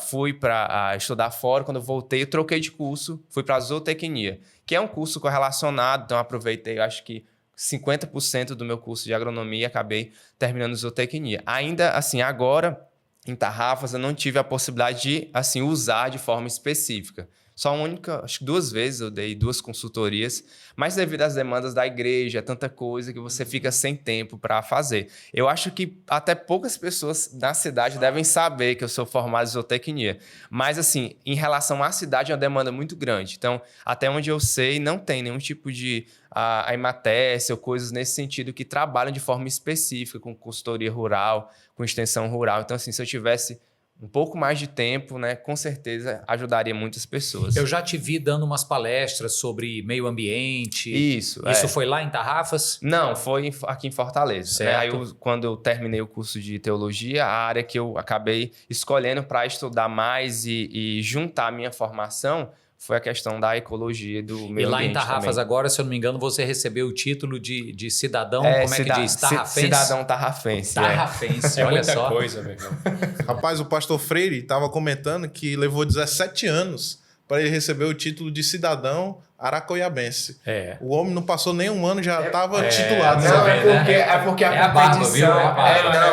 fui para estudar fora, quando eu voltei eu troquei de curso, fui para zootecnia, que é um curso correlacionado, então aproveitei, eu acho que 50% do meu curso de agronomia e acabei terminando zootecnia. Ainda assim, agora, em Tarrafas, eu não tive a possibilidade de assim, usar de forma específica. Só acho que 2 vezes eu dei 2 consultorias, mas devido às demandas da igreja, é tanta coisa que você fica sem tempo para fazer. Eu acho que até poucas pessoas na cidade devem saber que eu sou formado em zootecnia. Mas, assim, em relação à cidade, é uma demanda muito grande. Então, até onde eu sei, não tem nenhum tipo de a Emates ou coisas nesse sentido que trabalham de forma específica com consultoria rural, com extensão rural. Então, assim, se eu tivesse um pouco mais de tempo, né, com certeza ajudaria muitas pessoas. Eu já te vi dando umas palestras sobre meio ambiente. Isso foi lá em Tarrafas? Não, foi aqui em Fortaleza. Né? Aí quando eu terminei o curso de teologia, a área que eu acabei escolhendo para estudar mais e juntar a minha formação foi a questão da ecologia do meio ambiente. E lá em Tarrafas também. Agora, se eu não me engano, você recebeu o título de cidadão, como é que diz? Tarrafense? Cidadão tarrafense. Tarrafense, olha muita só. coisa, meu irmão. Rapaz, o pastor Freire estava comentando que levou 17 anos para ele receber o título de cidadão aracoiabense. O homem não passou nem um ano, já estava titulado. Não, é porque a competição...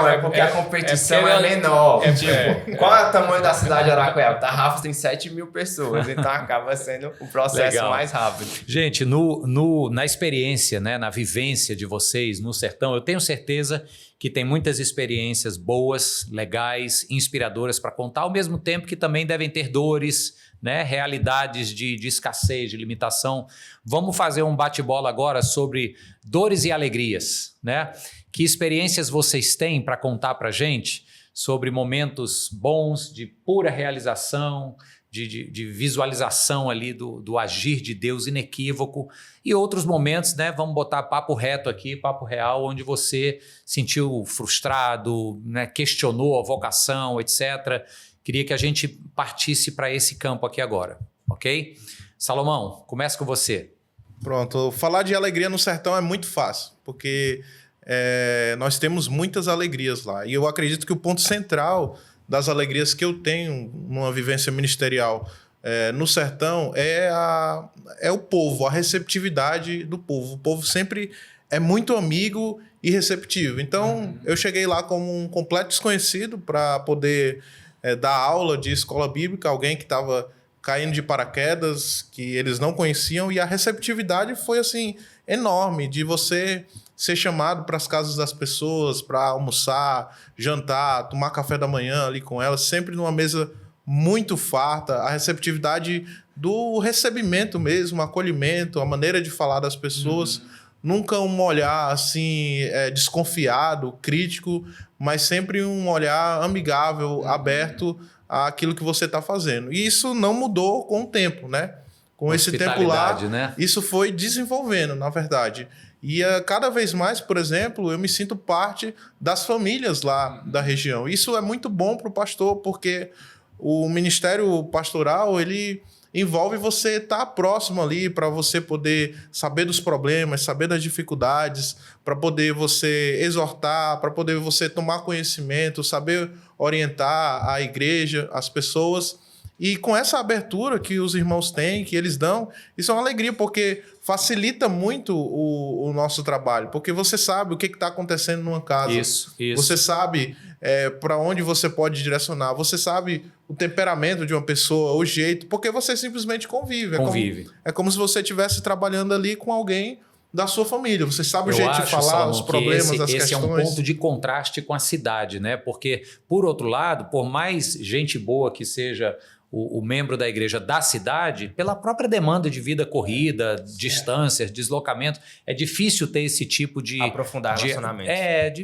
É porque a competição é menor. Qual é o tamanho da cidade de Aracoiaba? Tarrafas tem 7 mil pessoas, então acaba sendo o processo mais rápido. Gente, na experiência, né, na vivência de vocês no sertão, eu tenho certeza que tem muitas experiências boas, legais, inspiradoras para contar, ao mesmo tempo que também devem ter dores, né, realidades de escassez, de limitação. Vamos fazer um bate-bola agora sobre dores e alegrias, né? Que experiências vocês têm para contar para a gente sobre momentos bons, de pura realização, de visualização ali do agir de Deus inequívoco, e outros momentos, né? Vamos botar papo reto aqui, papo real, onde você sentiu frustrado, né, questionou a vocação, etc. Queria que a gente partisse para esse campo aqui agora, ok? Salomão, começa com você. Pronto, falar de alegria no sertão é muito fácil, porque nós temos muitas alegrias lá. E eu acredito que o ponto central das alegrias que eu tenho numa vivência ministerial no sertão é o povo, a receptividade do povo. O povo sempre é muito amigo e receptivo. Então, eu cheguei lá como um completo desconhecido para poder dar aula de escola bíblica, alguém que estava caindo de paraquedas, que eles não conheciam, e a receptividade foi assim enorme, de você ser chamado para as casas das pessoas, para almoçar, jantar, tomar café da manhã ali com elas, sempre numa mesa muito farta, a receptividade do recebimento mesmo, acolhimento, a maneira de falar das pessoas, nunca um olhar assim desconfiado, crítico, mas sempre um olhar amigável, aberto àquilo que você está fazendo. E isso não mudou com o tempo, né? Com esse tempo lá, né? Isso foi desenvolvendo, na verdade. E cada vez mais, por exemplo, eu me sinto parte das famílias lá da região. Isso é muito bom para o pastor, porque o ministério pastoral, ele envolve você estar próximo ali para você poder saber dos problemas, saber das dificuldades, para poder você exortar, para poder você tomar conhecimento, saber orientar a igreja, as pessoas. E com essa abertura que os irmãos têm, que eles dão, isso é uma alegria, porque facilita muito o nosso trabalho, porque você sabe o que está acontecendo numa casa. Isso. Você sabe para onde você pode direcionar, você sabe o temperamento de uma pessoa, o jeito, porque você simplesmente convive. É como se você estivesse trabalhando ali com alguém da sua família. Você sabe o jeito de falar, Salomão, os problemas, as questões. Esse é um ponto de contraste com a cidade, né? Porque, por outro lado, por mais gente boa que seja o membro da igreja da cidade, pela própria demanda de vida corrida, distâncias, deslocamento, é difícil ter esse tipo de... aprofundar relacionamento.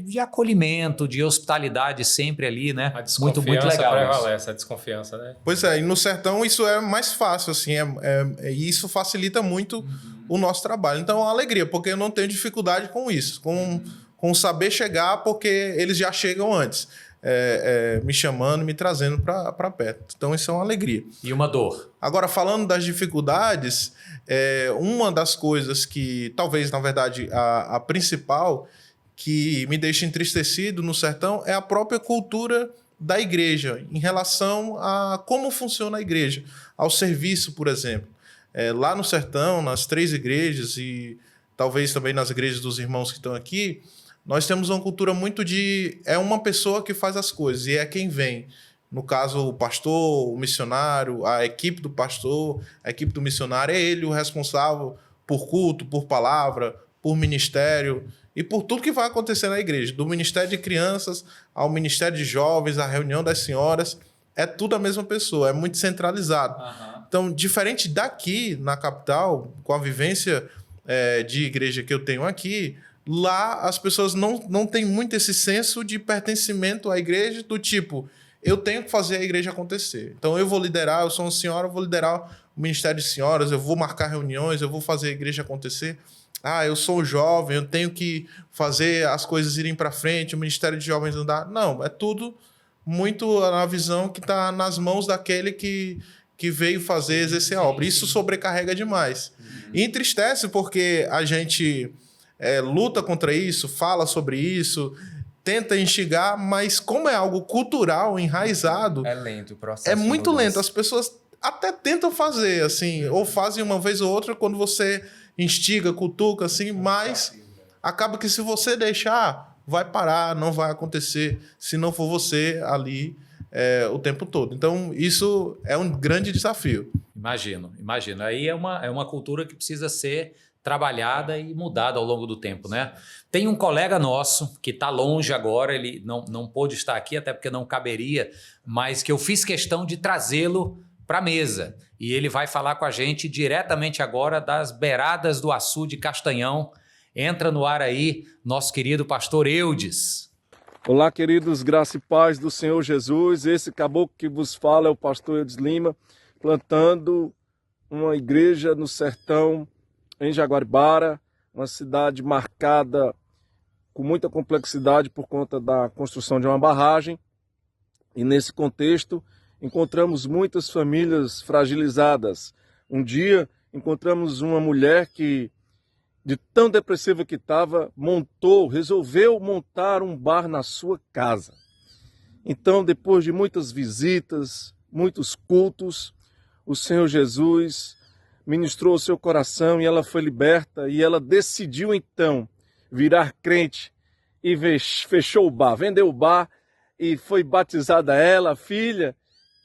De acolhimento, de hospitalidade sempre ali, né? A desconfiança muito legal. Prevalece, a desconfiança, né? Pois é, e no sertão isso é mais fácil, assim, e isso facilita muito o nosso trabalho. Então é uma alegria, porque eu não tenho dificuldade com isso, com saber chegar, porque eles já chegam antes. Me chamando, me trazendo para perto. Então, isso é uma alegria. E uma dor. Agora, falando das dificuldades, uma das coisas que, talvez, na verdade, a principal que me deixa entristecido no sertão é a própria cultura da igreja, em relação a como funciona a igreja, ao serviço, por exemplo. Lá no sertão, nas 3 igrejas e talvez também nas igrejas dos irmãos que estão aqui, nós temos uma cultura muito de... é uma pessoa que faz as coisas e é quem vem. No caso, o pastor, o missionário, a equipe do pastor, a equipe do missionário, é ele o responsável por culto, por palavra, por ministério e por tudo que vai acontecer na igreja. Do ministério de crianças ao ministério de jovens, à reunião das senhoras, é tudo a mesma pessoa, é muito centralizado. Então, diferente daqui, na capital, com a vivência de igreja que eu tenho aqui, lá as pessoas não têm muito esse senso de pertencimento à igreja, do tipo, eu tenho que fazer a igreja acontecer. Então eu vou liderar, eu sou uma senhora, eu vou liderar o ministério de senhoras, eu vou marcar reuniões, eu vou fazer a igreja acontecer. Eu sou jovem, eu tenho que fazer as coisas irem para frente, o ministério de jovens andar. Não, é tudo muito na visão que está nas mãos daquele que veio fazer, exercer a obra. Isso sobrecarrega demais. E entristece porque a gente luta contra isso, fala sobre isso, tenta instigar, mas como é algo cultural, enraizado... É lento o processo. É muito lento. As pessoas até tentam fazer, assim, ou fazem uma vez ou outra quando você instiga, cutuca, assim, mas acaba que se você deixar, vai parar, não vai acontecer, se não for você ali o tempo todo. Então, isso é um grande desafio. Imagino. Aí é uma cultura que precisa ser trabalhada e mudada ao longo do tempo, né? Tem um colega nosso que está longe agora, ele não pôde estar aqui, até porque não caberia, mas que eu fiz questão de trazê-lo para a mesa. E ele vai falar com a gente diretamente agora das beiradas do Açu de Castanhão. Entra no ar aí, nosso querido pastor Eudes. Olá, queridos, graça e paz do Senhor Jesus. Esse caboclo que vos fala é o pastor Eudes Lima, plantando uma igreja no sertão, em Jaguaribara, uma cidade marcada com muita complexidade por conta da construção de uma barragem. E nesse contexto, encontramos muitas famílias fragilizadas. Um dia, encontramos uma mulher que, de tão depressiva que estava, resolveu montar um bar na sua casa. Então, depois de muitas visitas, muitos cultos, o Senhor Jesus ministrou o seu coração e ela foi liberta e ela decidiu então virar crente e fechou o bar, vendeu o bar e foi batizada ela, a filha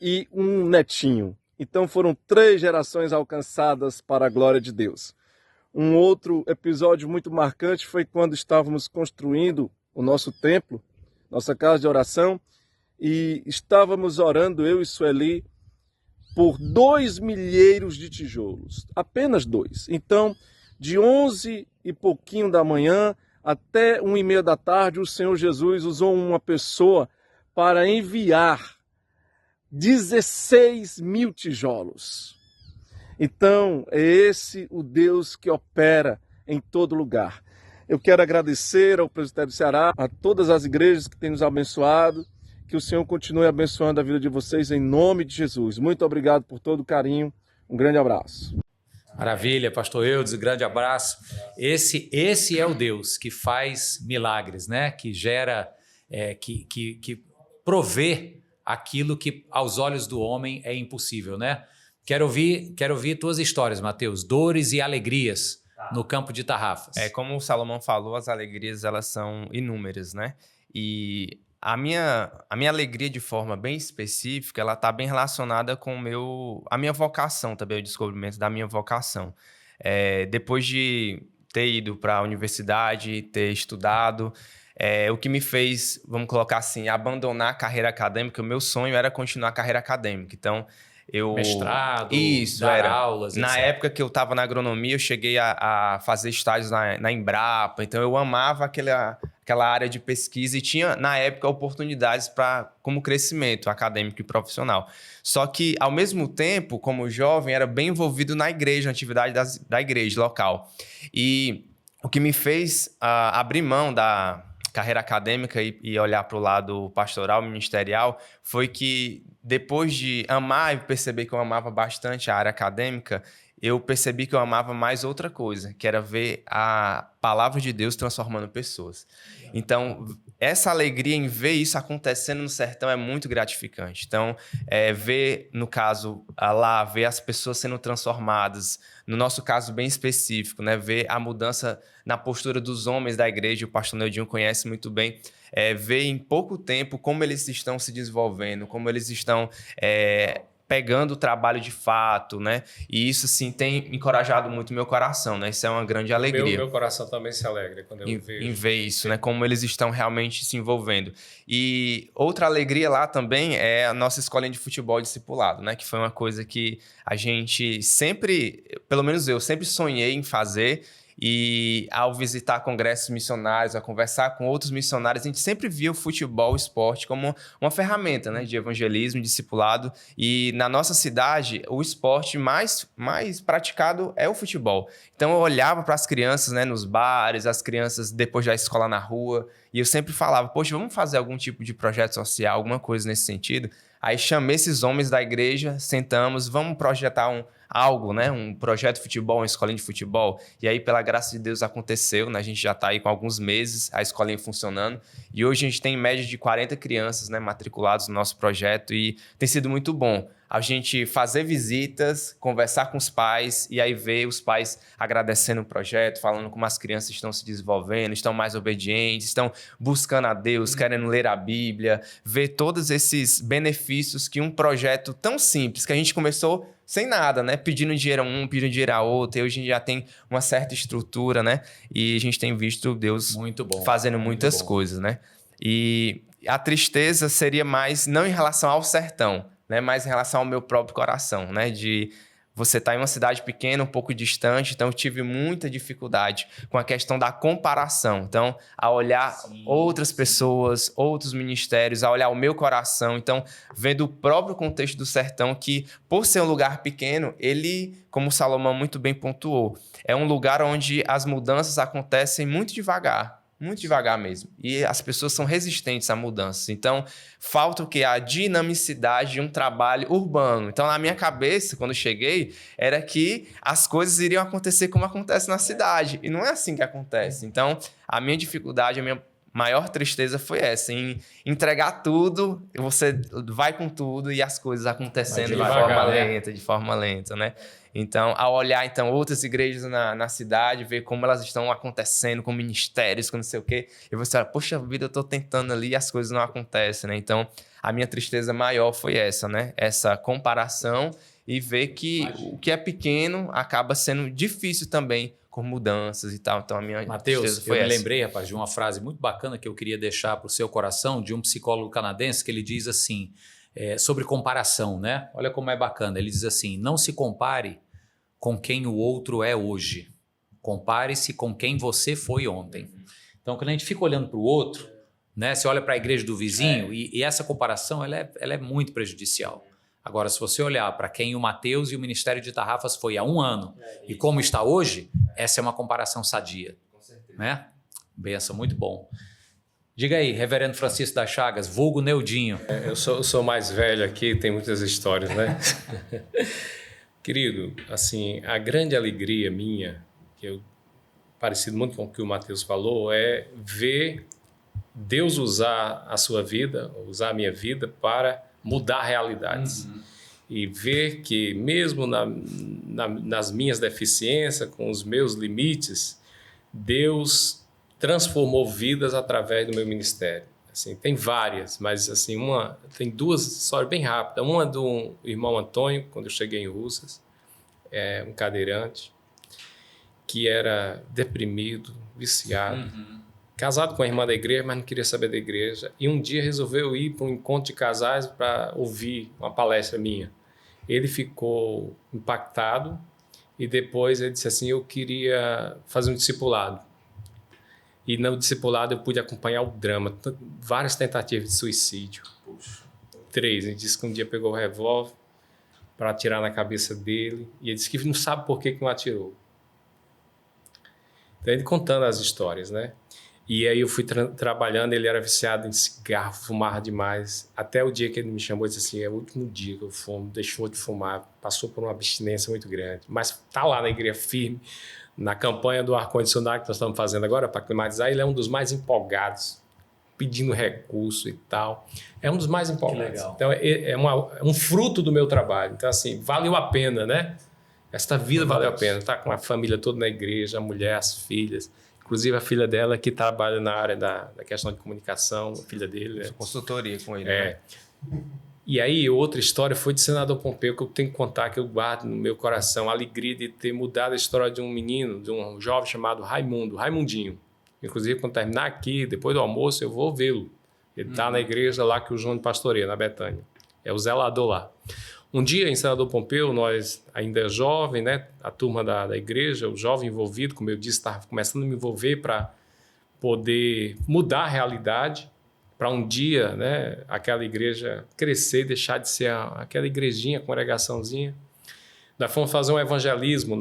e um netinho. Então foram 3 gerações alcançadas para a glória de Deus. Um outro episódio muito marcante foi quando estávamos construindo o nosso templo, nossa casa de oração, e estávamos orando, eu e Sueli, por 2 milheiros de tijolos, apenas 2. Então, de 11 e pouquinho da manhã até 1h30 da tarde, o Senhor Jesus usou uma pessoa para enviar 16 mil tijolos. Então, é esse o Deus que opera em todo lugar. Eu quero agradecer ao Presbitério do Ceará, a todas as igrejas que têm nos abençoado, que o Senhor continue abençoando a vida de vocês em nome de Jesus. Muito obrigado por todo o carinho. Um grande abraço. Maravilha, pastor Eudes, um grande abraço. Esse é o Deus que faz milagres, né? Que gera, que provê aquilo que aos olhos do homem é impossível, né? Quero ouvir tuas histórias, Mateus, dores e alegrias no campo de Tarrafas. Como o Salomão falou, as alegrias elas são inúmeras, né? E a minha alegria de forma bem específica, ela está bem relacionada com a minha vocação também, o descobrimento da minha vocação. Depois de ter ido para a universidade, ter estudado, o que me fez, vamos colocar assim, abandonar a carreira acadêmica, o meu sonho era continuar a carreira acadêmica. Então, mestrado, dar aulas, na etc. época que eu estava na agronomia, eu cheguei a fazer estágios na Embrapa, então eu amava aquela área de pesquisa e tinha, na época, oportunidades como crescimento acadêmico e profissional. Só que, ao mesmo tempo, como jovem, era bem envolvido na igreja, na atividade da igreja local. E o que me fez abrir mão da carreira acadêmica e olhar para o lado pastoral, ministerial, foi que depois de amar e perceber que eu amava bastante a área acadêmica, eu percebi que eu amava mais outra coisa, que era ver a palavra de Deus transformando pessoas. Então, essa alegria em ver isso acontecendo no sertão é muito gratificante. Então, ver, no caso, ver as pessoas sendo transformadas, no nosso caso bem específico, né? Ver a mudança na postura dos homens da igreja, o pastor Neudinho conhece muito bem, ver em pouco tempo como eles estão se desenvolvendo, como eles estão pegando o trabalho de fato, né? E isso, assim, tem encorajado muito o meu coração, né? Isso é uma grande alegria. Meu coração também se alegra quando eu vejo. Em ver isso, né? Como eles estão realmente se envolvendo. E outra alegria lá também é a nossa escolinha de futebol discipulado, né? Que foi uma coisa que a gente sempre, pelo menos eu, sempre sonhei em fazer E ao visitar congressos missionários, a conversar com outros missionários, a gente sempre via o futebol, o esporte, como uma ferramenta, né, de evangelismo, discipulado. E na nossa cidade, o esporte mais praticado é o futebol. Então eu olhava para as crianças, né, nos bares, as crianças depois da escola na rua, e eu sempre falava, poxa, vamos fazer algum tipo de projeto social, alguma coisa nesse sentido? Aí chamei esses homens da igreja, sentamos, vamos projetar algo, né? Um projeto de futebol, uma escolinha de futebol. E aí, pela graça de Deus, aconteceu, né? A gente já está aí com alguns meses, a escolinha funcionando. E hoje a gente tem em média de 40 crianças, né, matriculadas no nosso projeto e tem sido muito bom. A gente fazer visitas, conversar com os pais e aí ver os pais agradecendo o projeto, falando como as crianças estão se desenvolvendo, estão mais obedientes, estão buscando a Deus, querendo ler a Bíblia, ver todos esses benefícios que um projeto tão simples, que a gente começou sem nada, né? Pedindo dinheiro a um, pedindo dinheiro a outro, e hoje a gente já tem uma certa estrutura, né? E a gente tem visto Deus fazendo muitas coisas, né? E a tristeza seria mais não em relação ao sertão, né, mas em relação ao meu próprio coração, né, de você estar em uma cidade pequena, um pouco distante, então eu tive muita dificuldade com a questão da comparação. Então, a olhar outras pessoas, outros ministérios, a olhar o meu coração, então, vendo o próprio contexto do sertão, que por ser um lugar pequeno, ele, como o Salomão muito bem pontuou, é um lugar onde as mudanças acontecem muito devagar mesmo. E as pessoas são resistentes a mudanças. Então, falta o quê? A dinamicidade de um trabalho urbano. Então, na minha cabeça, quando eu cheguei, era que as coisas iriam acontecer como acontece na cidade. E não é assim que acontece. Então, a minha dificuldade, a minha maior tristeza foi essa, em entregar tudo, você vai com tudo e as coisas acontecendo de forma lenta, né? Então, ao olhar outras igrejas na cidade, ver como elas estão acontecendo, com ministérios, com não sei o quê, e você fala, poxa vida, eu estou tentando ali e as coisas não acontecem, né? Então, a minha tristeza maior foi essa, né? Essa comparação e ver que o que é pequeno acaba sendo difícil também com mudanças e tal. Então, a minha tristeza foi essa. Me lembrei, rapaz, de uma frase muito bacana que eu queria deixar para o seu coração, de um psicólogo canadense, que ele diz assim, sobre comparação, né? Olha como é bacana. Ele diz assim, não se compare com quem o outro é hoje. Compare-se com quem você foi ontem. Então, quando a gente fica olhando para o outro, né? Você olha para a igreja do vizinho e essa comparação ela é muito prejudicial. Agora, se você olhar para quem o Mateus e o Ministério de Tarrafas foi há um ano e como está hoje, essa é uma comparação sadia. Com certeza. Né? Benção, muito bom. Diga aí, Reverendo Francisco das Chagas, vulgo Neudinho. Eu sou mais velho aqui, tem muitas histórias, né? Querido, assim, a grande alegria minha, parecido muito com o que o Mateus falou, é ver Deus usar a sua vida, usar a minha vida para mudar realidades. E ver que mesmo nas minhas deficiências, com os meus limites, Deus transformou vidas através do meu ministério. Assim, tem várias, mas assim, tem duas histórias bem rápidas. Uma do irmão Antônio, quando eu cheguei em Russas, um cadeirante, que era deprimido, viciado, casado com a irmã da igreja, mas não queria saber da igreja. E um dia resolveu ir para um encontro de casais para ouvir uma palestra minha. Ele ficou impactado e depois ele disse assim, eu queria fazer um discipulado. E no discipulado eu pude acompanhar o drama, várias tentativas de suicídio. Puxa. 3, ele disse que um dia pegou o revólver para atirar na cabeça dele e ele disse que não sabe por que não atirou. Então ele contando as histórias, né? E aí eu fui trabalhando, ele era viciado em cigarro, fumava demais. Até o dia que ele me chamou e disse assim, é o último dia que eu fumo, deixou de fumar, passou por uma abstinência muito grande. Mas está lá na igreja firme, na campanha do ar-condicionado que nós estamos fazendo agora para climatizar, ele é um dos mais empolgados, pedindo recurso e tal. É um dos mais empolgados. Então é um fruto do meu trabalho. Então assim, valeu a pena, né? Esta vida valeu a pena. Tá com a família toda na igreja, a mulher, as filhas. Inclusive a filha dela que trabalha na área da questão de comunicação, a filha dele. Né? Consultoria com ele. Né? E aí outra história foi de Senador Pompeu, que eu tenho que contar, que eu guardo no meu coração, a alegria de ter mudado a história de um menino, de um jovem chamado Raimundinho. Inclusive, quando terminar aqui, depois do almoço, eu vou vê-lo. Ele está na igreja lá que o Júnior pastoreia, na Betânia. É o zelador lá. Um dia, em Senador Pompeu, nós ainda jovem, né, a turma da igreja, o jovem envolvido, como eu disse, estava começando a me envolver para poder mudar a realidade, para um dia, né, aquela igreja crescer, deixar de ser aquela igrejinha, congregaçãozinha. Nós fomos fazer um evangelismo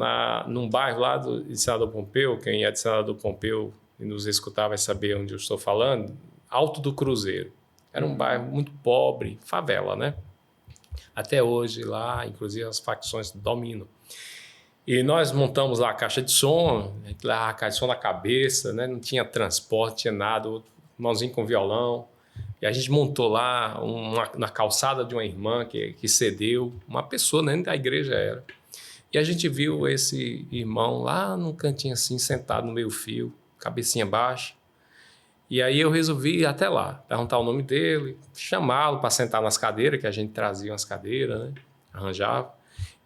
num bairro lá de Senador Pompeu. Quem é de Senador Pompeu e nos escutar vai saber onde eu estou falando. Alto do Cruzeiro. Era um bairro muito pobre, favela, né? Até hoje lá, inclusive, as facções dominam. E nós montamos lá a caixa de som, lá a caixa de som na cabeça, né? Não tinha transporte, tinha nada, o irmãozinho com violão. E a gente montou lá na calçada de uma irmã que cedeu, uma pessoa, nem da igreja era. E a gente viu esse irmão lá num cantinho assim, sentado no meio-fio, cabecinha baixa. E aí eu resolvi ir até lá, perguntar o nome dele, chamá-lo para sentar nas cadeiras, que a gente trazia umas cadeiras, né? Arranjava.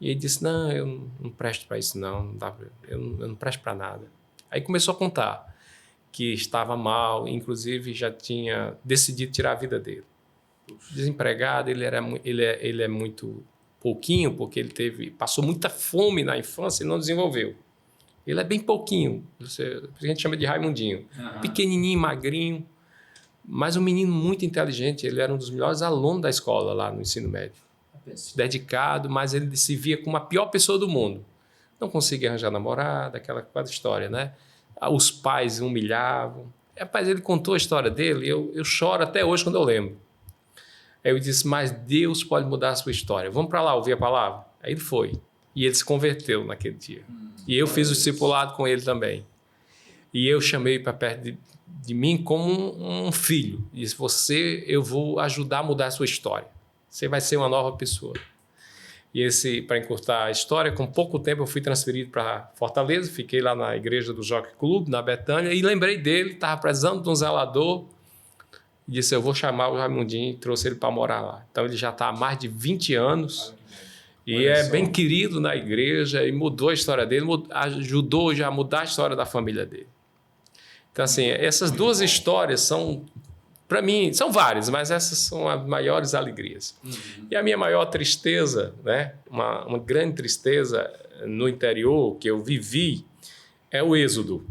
E ele disse, não, eu não presto para isso não dá pra, eu não presto para nada. Aí começou a contar que estava mal, inclusive já tinha decidido tirar a vida dele. Desempregado, ele é muito pouquinho, porque ele passou muita fome na infância e não desenvolveu. Ele é bem pouquinho, a gente chama de Raimundinho. Pequenininho, magrinho, mas um menino muito inteligente. Ele era um dos melhores alunos da escola lá no ensino médio. Dedicado, mas ele se via como a pior pessoa do mundo. Não conseguia arranjar namorada, aquela história, né? Os pais humilhavam. Rapaz, ele contou a história dele, eu choro até hoje quando eu lembro. Aí eu disse, mas Deus pode mudar a sua história. Vamos para lá ouvir a palavra? Aí ele foi. E ele se converteu naquele dia. E eu fiz o discipulado com ele também. E eu chamei para perto de mim como um filho. E disse, eu vou ajudar a mudar a sua história. Você vai ser uma nova pessoa. E para encurtar a história, com pouco tempo eu fui transferido para Fortaleza, fiquei lá na igreja do Jockey Club, na Betânia, e lembrei dele, estava precisando de um zelador, e disse, eu vou chamar o Raimundinho, e trouxe ele para morar lá. Então ele já está há mais de 20 anos, e é bem querido na igreja, e mudou a história dele, ajudou já a mudar a história da família dele. Então assim, essas duas histórias são... Para mim, são várias, mas essas são as maiores alegrias. E a minha maior tristeza, né, uma grande tristeza no interior que eu vivi, é o êxodo.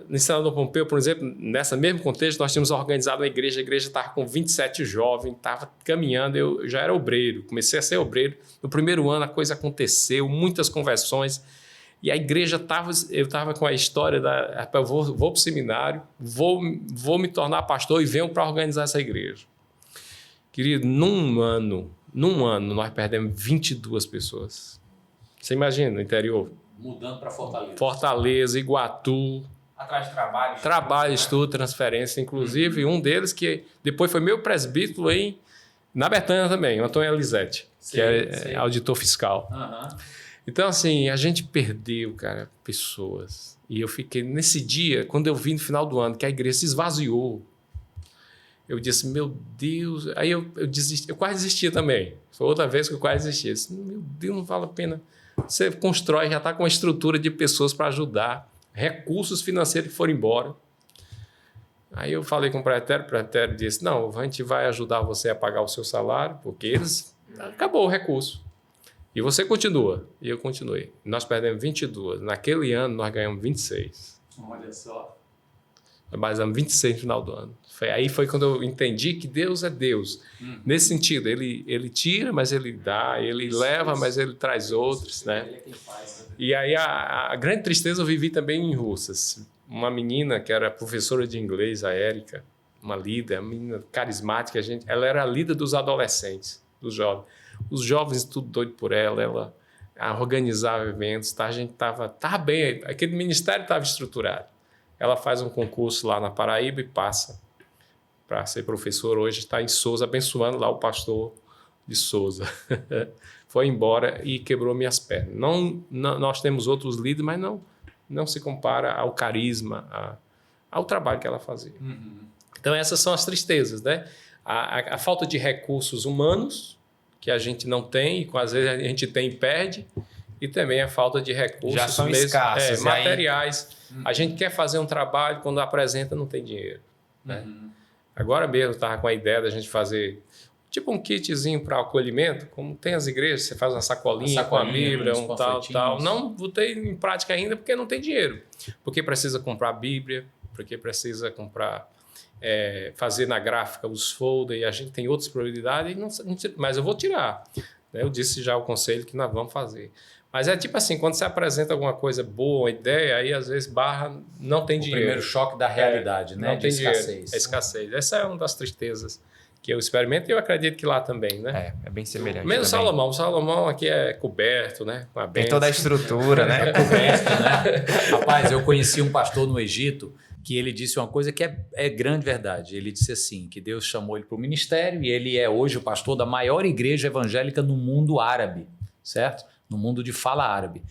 No Senador Pompeu, por exemplo, nesse mesmo contexto, nós tínhamos organizado uma igreja, a igreja estava com 27 jovens, estava caminhando, eu já era obreiro, comecei a ser obreiro. No primeiro ano a coisa aconteceu, muitas conversões. E a igreja eu estava com a história eu vou para o seminário, vou me tornar pastor e venho para organizar essa igreja. Querido, num ano, nós perdemos 22 pessoas. Você imagina, no interior? Mudando para Fortaleza. Fortaleza, Iguatu. Atrás de trabalho. Trabalho, estudo, transferência. Inclusive, um deles que depois foi meu presbítero na Betânia também, o Antônio Elisete, que é auditor fiscal. Então, assim, a gente perdeu, cara, pessoas. E eu fiquei, nesse dia, quando eu vi no final do ano, que a igreja se esvaziou, eu disse, meu Deus... Aí eu desisti, eu quase desistia também. Foi outra vez que eu quase desisti. Eu disse, meu Deus, não vale a pena. Você constrói, já está com uma estrutura de pessoas para ajudar, recursos financeiros que foram embora. Aí eu falei com o pretérito disse, não, a gente vai ajudar você a pagar o seu salário, porque acabou o recurso. E você continua. E eu continuei. Nós perdemos 22. Naquele ano, nós ganhamos 26. Olha só. Nós ganhamos 26 no final do ano. Aí foi quando eu entendi que Deus é Deus. Nesse sentido, ele tira, mas ele dá. Ele leva, mas ele traz outros. Né? Ele é quem faz. E aí a grande tristeza eu vivi também em Russas. Uma menina que era professora de inglês, a Érica, uma líder, uma menina carismática. Ela era a líder dos adolescentes, dos jovens. Os jovens tudo doido por ela organizava eventos, tá? A gente estava bem, aquele ministério estava estruturado. Ela faz um concurso lá na Paraíba e passa para ser professora. Hoje está em Souza, abençoando lá o pastor de Souza. Foi embora e quebrou minhas pernas. Não, nós temos outros líderes, mas não se compara ao carisma, ao trabalho que ela fazia. Então essas são as tristezas, né? A falta de recursos humanos, que a gente não tem, e às vezes a gente tem e perde, e também a falta de recursos já são escassos, materiais. A gente quer fazer um trabalho, quando apresenta não tem dinheiro. Né? Agora mesmo eu estava com a ideia da gente fazer tipo um kitzinho para acolhimento, como tem as igrejas, você faz uma sacolinha com a Bíblia, um tal. Não botei em prática ainda porque não tem dinheiro. Porque precisa comprar a Bíblia, porque precisa comprar, fazer na gráfica os folders, e a gente tem outras prioridades, mas eu vou tirar. Eu disse já ao conselho que nós vamos fazer. Mas é tipo assim, quando você apresenta alguma coisa boa, uma ideia, aí às vezes não tem dinheiro. O primeiro choque da realidade, né? Não tem escassez. Dinheiro, é escassez. Essa é uma das tristezas que eu experimento e eu acredito que lá também, né? É bem semelhante. Menos também. Salomão. O Salomão aqui é coberto, né? Com a Tem toda a estrutura, né? É coberto, né? Rapaz, eu conheci um pastor no Egito que ele disse uma coisa que é grande verdade. Ele disse assim, que Deus chamou ele para o ministério e ele é hoje o pastor da maior igreja evangélica no mundo árabe, certo? No mundo de fala árabe.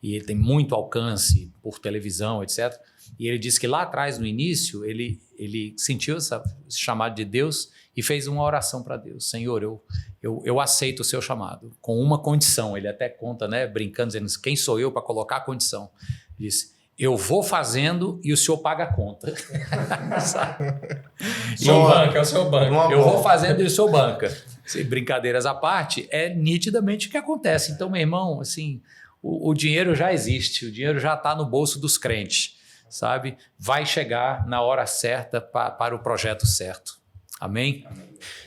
E ele tem muito alcance por televisão, etc. E ele disse que lá atrás, no início, ele sentiu esse chamado de Deus e fez uma oração para Deus. Senhor, eu aceito o seu chamado, com uma condição. Ele até conta, né, brincando, dizendo, quem sou eu para colocar a condição? Ele disse, eu vou fazendo e o senhor paga a conta. Seu banco, é o seu banco. Eu vou fazendo e o senhor banca. Brincadeiras à parte, é nitidamente o que acontece. Então, meu irmão, assim, o dinheiro já existe, o dinheiro já está no bolso dos crentes, sabe? Vai chegar na hora certa para o projeto certo. Amém?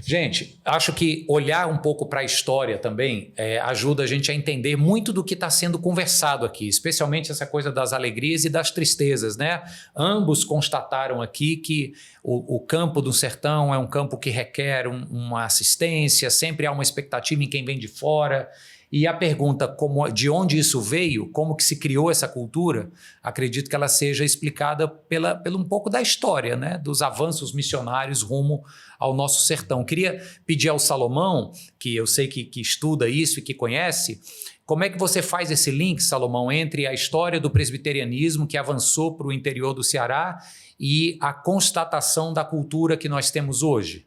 Gente, acho que olhar um pouco para a história também ajuda a gente a entender muito do que está sendo conversado aqui, especialmente essa coisa das alegrias e das tristezas, né? Ambos constataram aqui que o campo do sertão é um campo que requer uma assistência, sempre há uma expectativa em quem vem de fora. E a pergunta de onde isso veio, como que se criou essa cultura, acredito que ela seja explicada pelo um pouco da história, né? Dos avanços missionários rumo ao nosso sertão. Queria pedir ao Salomão, que eu sei que estuda isso e que conhece, como é que você faz esse link, Salomão, entre a história do presbiterianismo que avançou para o interior do Ceará e a constatação da cultura que nós temos hoje?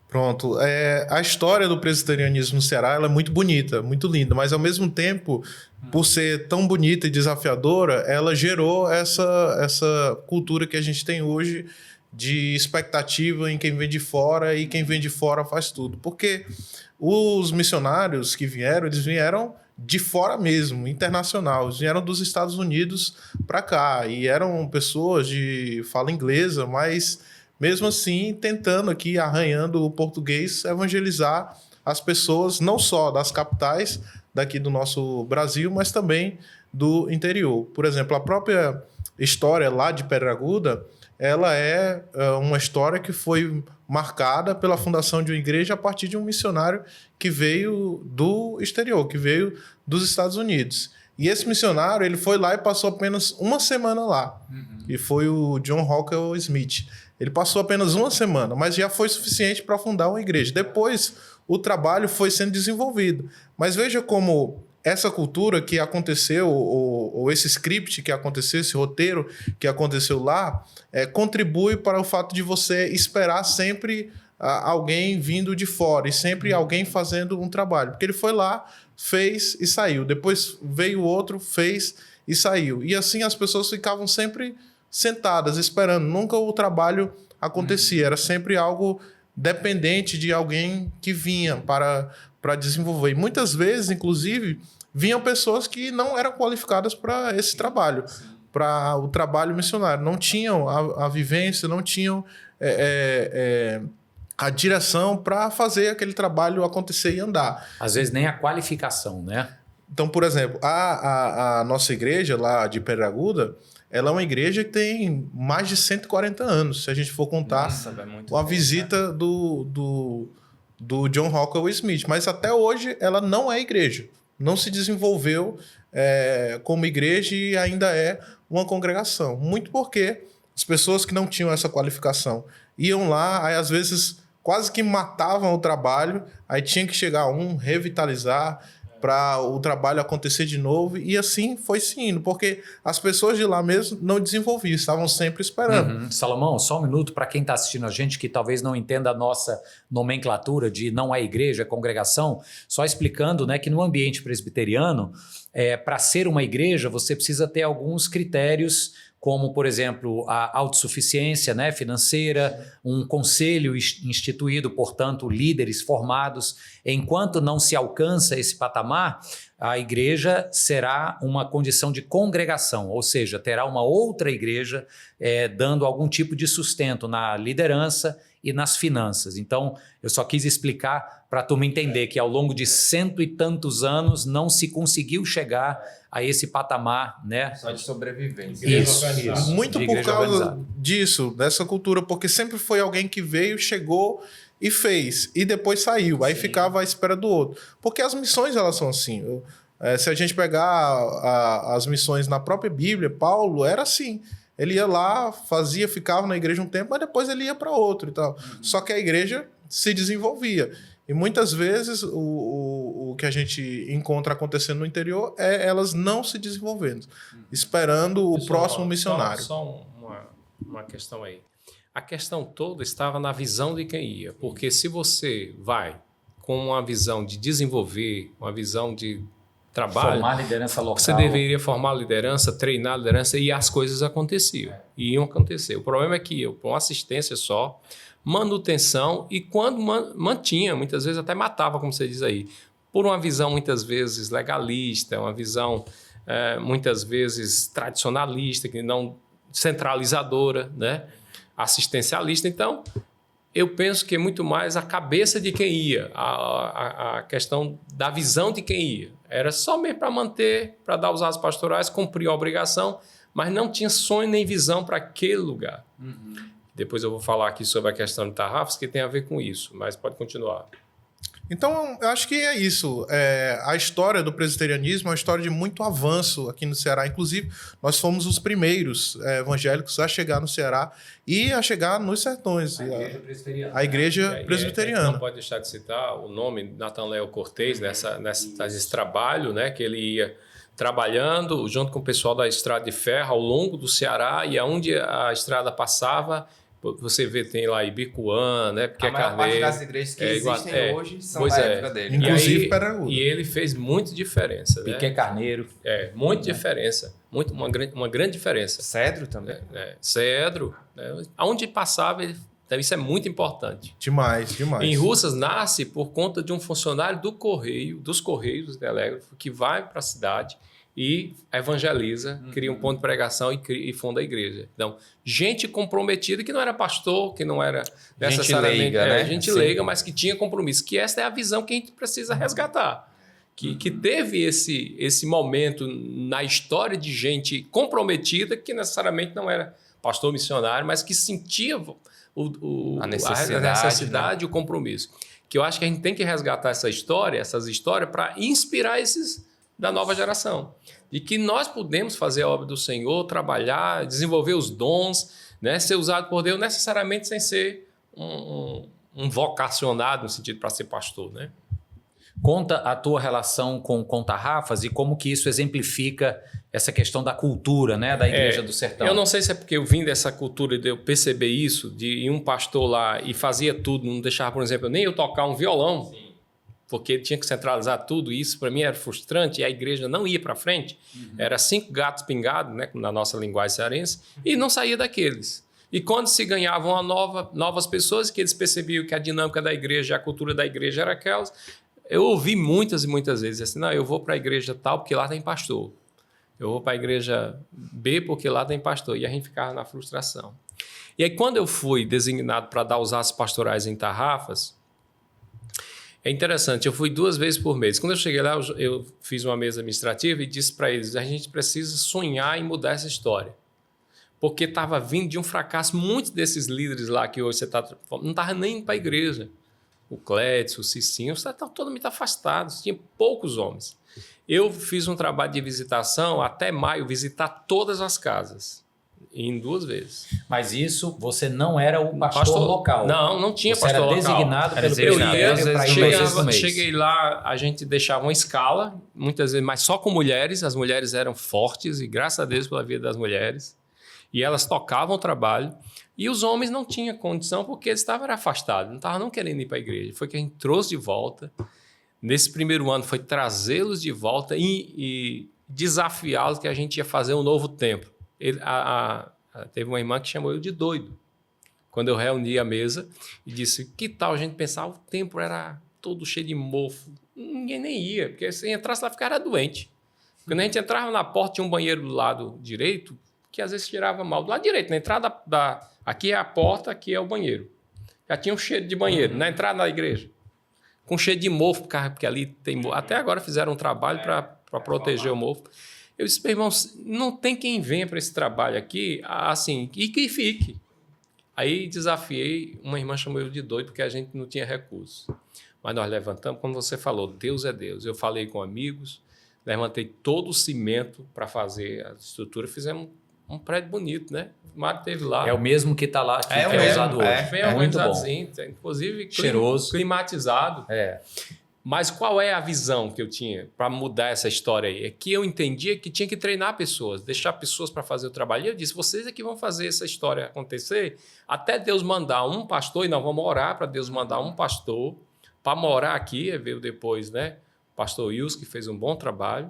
Pronto. A história do presbiterianismo no Ceará ela é muito bonita, muito linda, mas ao mesmo tempo, por ser tão bonita e desafiadora, ela gerou essa cultura que a gente tem hoje de expectativa em quem vem de fora e quem vem de fora faz tudo. Porque os missionários que vieram, eles vieram de fora mesmo, internacional. Eles vieram dos Estados Unidos para cá e eram pessoas de fala inglesa, mas mesmo assim, tentando aqui, arranhando o português, evangelizar as pessoas, não só das capitais daqui do nosso Brasil, mas também do interior. Por exemplo, a própria história lá de Pedra Aguda, ela é uma história que foi marcada pela fundação de uma igreja a partir de um missionário que veio do exterior, que veio dos Estados Unidos. E esse missionário, ele foi lá e passou apenas uma semana lá. E foi o John Rockwell Smith. Ele passou apenas uma semana, mas já foi suficiente para fundar uma igreja. Depois, o trabalho foi sendo desenvolvido. Mas veja como essa cultura que aconteceu, ou esse script que aconteceu, esse roteiro que aconteceu lá, contribui para o fato de você esperar sempre alguém vindo de fora e sempre alguém fazendo um trabalho. Porque ele foi lá, fez e saiu. Depois veio outro, fez e saiu. E assim as pessoas ficavam sempre sentadas, esperando. Nunca o trabalho acontecia. Era sempre algo dependente de alguém que vinha para desenvolver. E muitas vezes, inclusive, vinham pessoas que não eram qualificadas para esse trabalho, para o trabalho missionário. Não tinham a vivência, não tinham a direção para fazer aquele trabalho acontecer e andar. Às vezes nem a qualificação, né? Então, por exemplo, a nossa igreja lá de Pedra Aguda, ela é uma igreja que tem mais de 140 anos, se a gente for contar a visita do John Rockwell Smith. Mas até hoje ela não é igreja. Não se desenvolveu como igreja e ainda é uma congregação. Muito porque as pessoas que não tinham essa qualificação iam lá, aí às vezes quase que matavam o trabalho, aí tinha que chegar revitalizar, para o trabalho acontecer de novo, e assim foi se indo, porque as pessoas de lá mesmo não desenvolviam, estavam sempre esperando. Salomão, só um minuto para quem está assistindo a gente que talvez não entenda a nossa nomenclatura de não é igreja, é congregação, só explicando, né, que no ambiente presbiteriano, para ser uma igreja, você precisa ter alguns critérios como, por exemplo, a autossuficiência, né, financeira, um conselho instituído, portanto, líderes formados. Enquanto não se alcança esse patamar, a igreja será uma condição de congregação, ou seja, terá uma outra igreja dando algum tipo de sustento na liderança e nas finanças. Então, eu só quis explicar para a turma entender que ao longo de 100 e tantos anos não se conseguiu chegar a esse patamar, né? Só de sobrevivência. Isso. Muito De por igreja causa organizada. disso, dessa cultura, porque sempre foi alguém que veio, chegou e fez, e depois saiu. Aí ficava à espera do outro. Porque as missões, elas são assim. Se a gente pegar as missões na própria Bíblia, Paulo era assim. Ele ia lá, fazia, ficava na igreja um tempo, mas depois ele ia para outro e tal. Só que a igreja se desenvolvia. E muitas vezes o que a gente encontra acontecendo no interior é elas não se desenvolvendo, esperando o próximo missionário. Só uma questão aí. A questão toda estava na visão de quem ia. Porque se você vai com uma visão de desenvolver, uma visão de trabalho, Formar liderança local. você deveria formar liderança, treinar liderança, e as coisas aconteciam. Iam acontecer. O problema é que eu, com assistência só, manutenção, e quando mantinha, muitas vezes até matava, como você diz aí, por uma visão muitas vezes legalista, uma visão muitas vezes tradicionalista, que não centralizadora, né? Assistencialista. Então, eu penso que é muito mais a cabeça de quem ia, a questão da visão de quem ia. Era só mesmo para manter, para dar os atos pastorais, cumprir a obrigação, mas não tinha sonho nem visão para aquele lugar. Depois eu vou falar aqui sobre a questão de tarrafas, que tem a ver com isso, mas pode continuar. Então, eu acho que é isso. A história do presbiterianismo é uma história de muito avanço aqui no Ceará. Inclusive, nós fomos os primeiros evangélicos a chegar no Ceará e a chegar nos sertões. A igreja presbiteriana. Não pode deixar de citar o nome Nathan Léo Cortez nesse trabalho, né, que ele ia trabalhando junto com o pessoal da Estrada de Ferro ao longo do Ceará, e aonde a estrada passava, você vê, tem lá Ibicuã, né? Porque a maior parte Carneiro. das igrejas que existem hoje são da época dele. Inclusive e Peraúna. E ele fez muita diferença. Piquet né? Carneiro. Muita diferença. Uma grande diferença. Cedro também. Cedro. Né? Aonde passava, isso é muito importante. Demais, demais. Em Russas nasce por conta de um funcionário dos Correios, telégrafo, que vai para a cidade e evangeliza, cria um ponto de pregação e funda a igreja. Então, gente comprometida que não era pastor, que não era necessariamente leiga, né? gente Sim. leiga, mas que tinha compromisso. Que essa é a visão que a gente precisa resgatar. Que teve esse momento na história de gente comprometida, que necessariamente não era pastor missionário, mas que sentia a necessidade, né? o compromisso. Que eu acho que a gente tem que resgatar essas histórias para inspirar esses da nova geração. E que nós podemos fazer a obra do Senhor, trabalhar, desenvolver os dons, né, ser usado por Deus, necessariamente sem ser um vocacionado no sentido para ser pastor, né? Conta a tua relação com tarrafas e como que isso exemplifica essa questão da cultura, né, da Igreja do Sertão. Eu não sei se é porque eu vim dessa cultura de eu perceber isso, de ir um pastor lá e fazia tudo, não deixava, por exemplo, nem eu tocar um violão. Sim. Porque ele tinha que centralizar tudo, e isso para mim era frustrante, e a igreja não ia para frente. Era 5 gatos pingados, né, na nossa linguagem cearense, e não saía daqueles. E quando se ganhavam novas pessoas, que eles percebiam que a dinâmica da igreja, a cultura da igreja era aquelas, eu ouvi muitas e muitas vezes assim, não, eu vou para a igreja tal porque lá tem pastor. Eu vou para a igreja B porque lá tem pastor. E a gente ficava na frustração. E aí quando eu fui designado para dar os atos pastorais em Tarrafas, é interessante, eu fui 2 vezes por mês. Quando eu cheguei lá, eu fiz uma mesa administrativa e disse para eles, a gente precisa sonhar em mudar essa história. Porque estava vindo de um fracasso. Muitos desses líderes lá que hoje você está... não estavam nem indo para a igreja. O Clédson, o Cicinho, estavam totalmente afastados. Tinha poucos homens. Eu fiz um trabalho de visitação, até maio, visitar todas as casas. Em 2 vezes. Mas isso, você não era o pastor local. Não tinha você pastor era local. designado pelo Eu cheguei lá, a gente deixava uma escala, muitas vezes, mas só com mulheres. As mulheres eram fortes e graças a Deus pela vida das mulheres. E elas tocavam o trabalho. E os homens não tinham condição porque eles estavam afastados, não estavam querendo ir para a igreja. Foi que a gente trouxe de volta. Nesse primeiro ano foi trazê-los de volta e desafiá-los que a gente ia fazer um novo templo. teve uma irmã que chamou eu de doido. Quando eu reuni a mesa e disse, que tal a gente pensar, o templo era todo cheio de mofo. Ninguém nem ia, porque se entrasse lá, ficava doente. Quando a gente entrava na porta, tinha um banheiro do lado direito, que às vezes tirava mal. Do lado direito, na entrada aqui é a porta, aqui é o banheiro. Já tinha um cheiro de banheiro, na entrada da igreja. Com cheiro de mofo, porque ali tem mofo. Até agora fizeram um trabalho para proteger o mofo. Eu disse, meu irmão, não tem quem venha para esse trabalho aqui, assim, e que fique. Aí desafiei, uma irmã chamou eu de doido, porque a gente não tinha recursos. Mas nós levantamos, como você falou, Deus é Deus. Eu falei com amigos, levantei todo o cimento para fazer a estrutura, fizemos um prédio bonito, né? O Mário teve lá. É o mesmo que está lá, que é mesmo, usado hoje. Bem organizadozinho, inclusive cheiroso, climatizado. Mas qual é a visão que eu tinha para mudar essa história aí? É que eu entendia que tinha que treinar pessoas, deixar pessoas para fazer o trabalho. E eu disse, vocês é que vão fazer essa história acontecer até Deus mandar um pastor, e nós vamos orar para Deus mandar um pastor para morar aqui. Veio depois, né? O pastor Wilson, que fez um bom trabalho.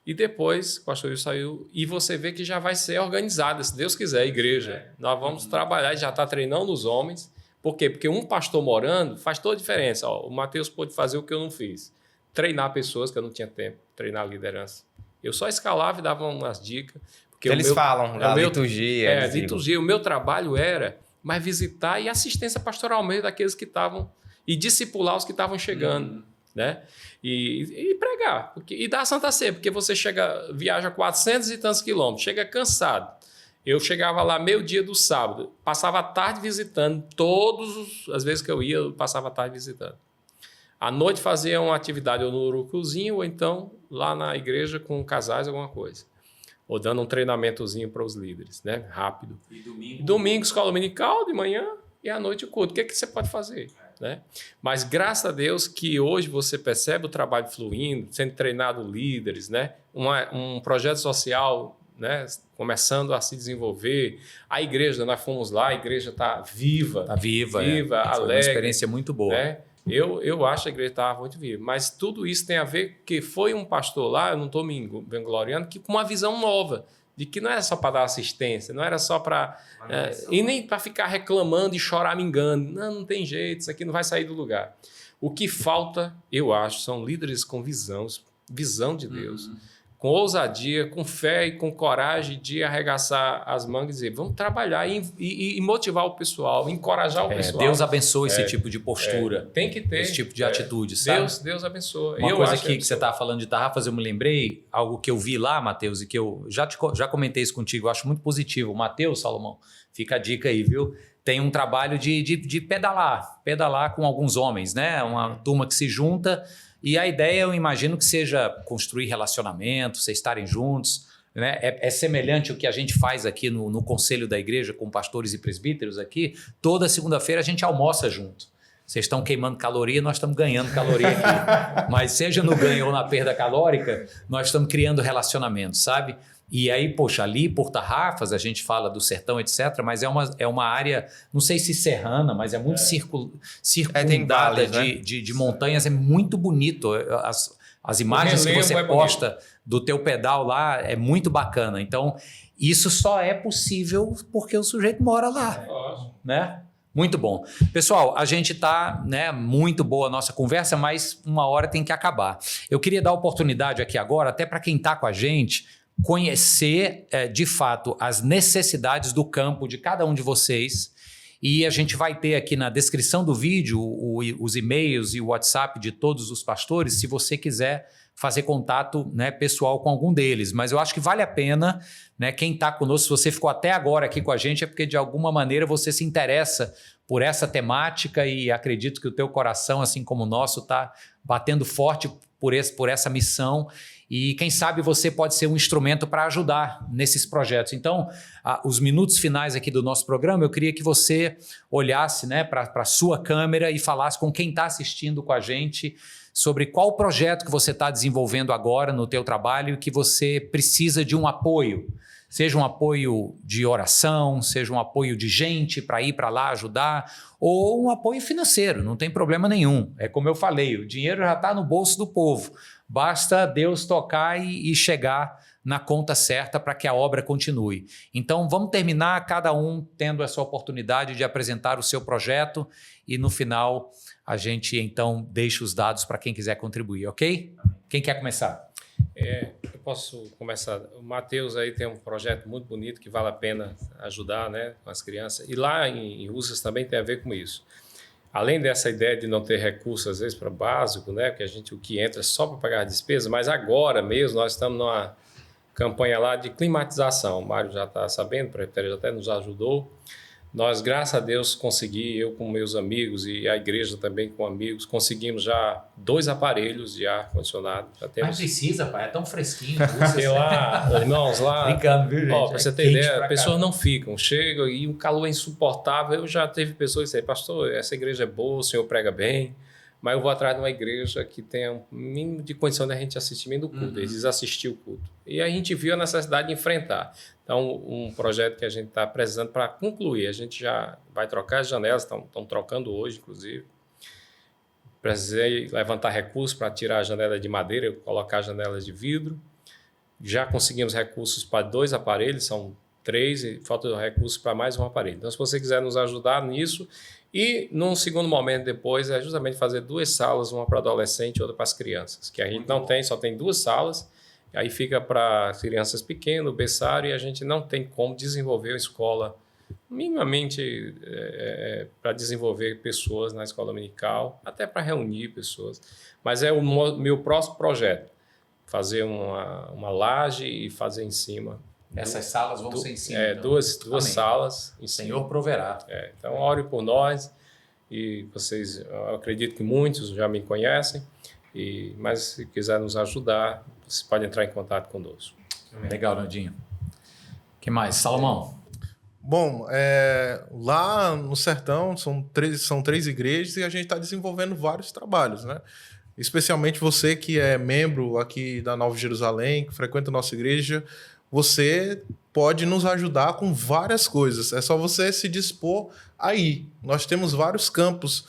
E depois o pastor Wilson saiu. E você vê que já vai ser organizada, se Deus quiser, a igreja. Nós vamos trabalhar, já está treinando os homens. Por quê? Porque um pastor morando faz toda a diferença. O Mateus pôde fazer o que eu não fiz. Treinar pessoas, que eu não tinha tempo. Treinar liderança. Eu só escalava e dava umas dicas. Porque eles falam da liturgia. Liturgia. O meu trabalho era mais visitar e assistência pastoral mesmo daqueles que estavam... E discipular os que estavam chegando. Né? E pregar. E dar a Santa Ceia. Porque você viaja 400 e tantos quilômetros. Chega cansado. Eu chegava lá meio-dia do sábado, passava a tarde visitando, as vezes que eu ia, eu passava a tarde visitando. À noite fazia uma atividade ou no Urucuzinho, ou então lá na igreja com casais, alguma coisa. Ou dando um treinamentozinho para os líderes, né? Rápido. E domingo? Domingo, escola dominical, de manhã, e à noite o culto. O que você pode fazer? Né? Mas graças a Deus que hoje você percebe o trabalho fluindo, sendo treinado líderes, né? Um projeto social... Né, começando a se desenvolver. A igreja, nós fomos lá, a igreja está viva. Está viva, alegre. Foi uma experiência muito boa. Né? Eu acho que a igreja estava muito viva. Mas tudo isso tem a ver que foi um pastor lá, eu não estou me vangloriando, que com uma visão nova, de que não era só para dar assistência, não era só para... e nem para ficar reclamando e choramingando. Não tem jeito, isso aqui não vai sair do lugar. O que falta, eu acho, são líderes com visão de Deus, com ousadia, com fé e com coragem de arregaçar as mangas e dizer, vamos trabalhar e motivar o pessoal, encorajar o pessoal. Deus abençoe esse tipo de postura. Tem que ter. Esse tipo de atitude, sabe? Deus abençoe. Uma coisa aqui que você estava falando de tarrafas, eu me lembrei, algo que eu vi lá, Mateus, e que eu já comentei isso contigo, eu acho muito positivo. O Mateus, Salomão, fica a dica aí, viu? Tem um trabalho de pedalar com alguns homens, né? Uma turma que se junta... E a ideia, eu imagino que seja construir relacionamento, vocês estarem juntos. Né? É semelhante ao que a gente faz aqui no Conselho da Igreja com pastores e presbíteros aqui. Toda segunda-feira a gente almoça junto. Vocês estão queimando caloria, nós estamos ganhando caloria aqui. Mas seja no ganho ou na perda calórica, nós estamos criando relacionamento, sabe? E aí, poxa, ali por Tarrafas, a gente fala do sertão, etc., mas é uma área, não sei se serrana, mas é muito circundada de montanhas, é muito bonito. As imagens que você posta do teu pedal lá é muito bacana. Então, isso só é possível porque o sujeito mora lá, né? Muito bom. Pessoal, a gente está, né, muito boa a nossa conversa, mas uma hora tem que acabar. Eu queria dar oportunidade aqui agora, até para quem está com a gente, conhecer de fato as necessidades do campo de cada um de vocês, e a gente vai ter aqui na descrição do vídeo os e-mails e o WhatsApp de todos os pastores, se você quiser fazer contato, né, pessoal com algum deles. Mas eu acho que vale a pena, né, quem está conosco, se você ficou até agora aqui com a gente, é porque de alguma maneira você se interessa por essa temática e acredito que o teu coração, assim como o nosso, está batendo forte por essa missão. E quem sabe você pode ser um instrumento para ajudar nesses projetos. Então, os minutos finais aqui do nosso programa, eu queria que você olhasse, né, para a sua câmera e falasse com quem está assistindo com a gente sobre qual projeto que você está desenvolvendo agora no teu trabalho e que você precisa de um apoio. Seja um apoio de oração, seja um apoio de gente para ir para lá ajudar, ou um apoio financeiro, não tem problema nenhum. É como eu falei, o dinheiro já está no bolso do povo. Basta Deus tocar e chegar na conta certa para que a obra continue. Então, vamos terminar cada um tendo essa oportunidade de apresentar o seu projeto e, no final, a gente, então, deixa os dados para quem quiser contribuir, ok? Quem quer começar? Eu posso começar. O Matheus aí tem um projeto muito bonito que vale a pena ajudar, né, com as crianças. E lá em Russas também tem a ver com isso. Além dessa ideia de não ter recursos, às vezes, para básico, né, porque o que entra é só para pagar a despesa, mas agora mesmo nós estamos numa campanha lá de climatização. O Mário já está sabendo, o prefeito já até nos ajudou. Nós, graças a Deus, eu com meus amigos e a igreja também com amigos, conseguimos já 2 aparelhos de ar-condicionado. Mas precisa, pai, é tão fresquinho. Sei lá, irmãos, lá... Brincando, viu, gente? Para você ter ideia, as pessoas não ficam. Chegam e o calor é insuportável. Eu já teve pessoas que disseram, pastor, essa igreja é boa, o senhor prega bem, mas eu vou atrás de uma igreja que tenha um mínimo de condição de a gente assistir meio do culto. Eles assistiam o culto. E a gente viu a necessidade de enfrentar. Então, um projeto que a gente está precisando para concluir. A gente já vai trocar as janelas, estão trocando hoje, inclusive. Precisei levantar recursos para tirar a janela de madeira, colocar janelas de vidro. Já conseguimos recursos para 2 aparelhos, são 3, e falta recursos para mais um aparelho. Então, se você quiser nos ajudar nisso, e num segundo momento depois, é justamente fazer 2 salas, uma para adolescente e outra para as crianças, que a gente não tem, só tem 2 salas, aí fica para crianças pequenas, o berçário, e a gente não tem como desenvolver uma escola minimamente para desenvolver pessoas na escola dominical, até para reunir pessoas. Mas é o meu próximo projeto, fazer uma laje e fazer em cima. Essas salas vão ser em cima. Então. Duas salas em o cima. Senhor proverá. Então, ore por nós, e vocês, eu acredito que muitos já me conhecem, mas se quiser nos ajudar, você pode entrar em contato conosco. Legal, Nandinho. O que mais? Salomão? Bom, lá no Sertão são 3 igrejas e a gente está desenvolvendo vários trabalhos, né? Especialmente você que é membro aqui da Nova Jerusalém, que frequenta a nossa igreja, você pode nos ajudar com várias coisas. É só você se dispor a ir. Nós temos vários campos,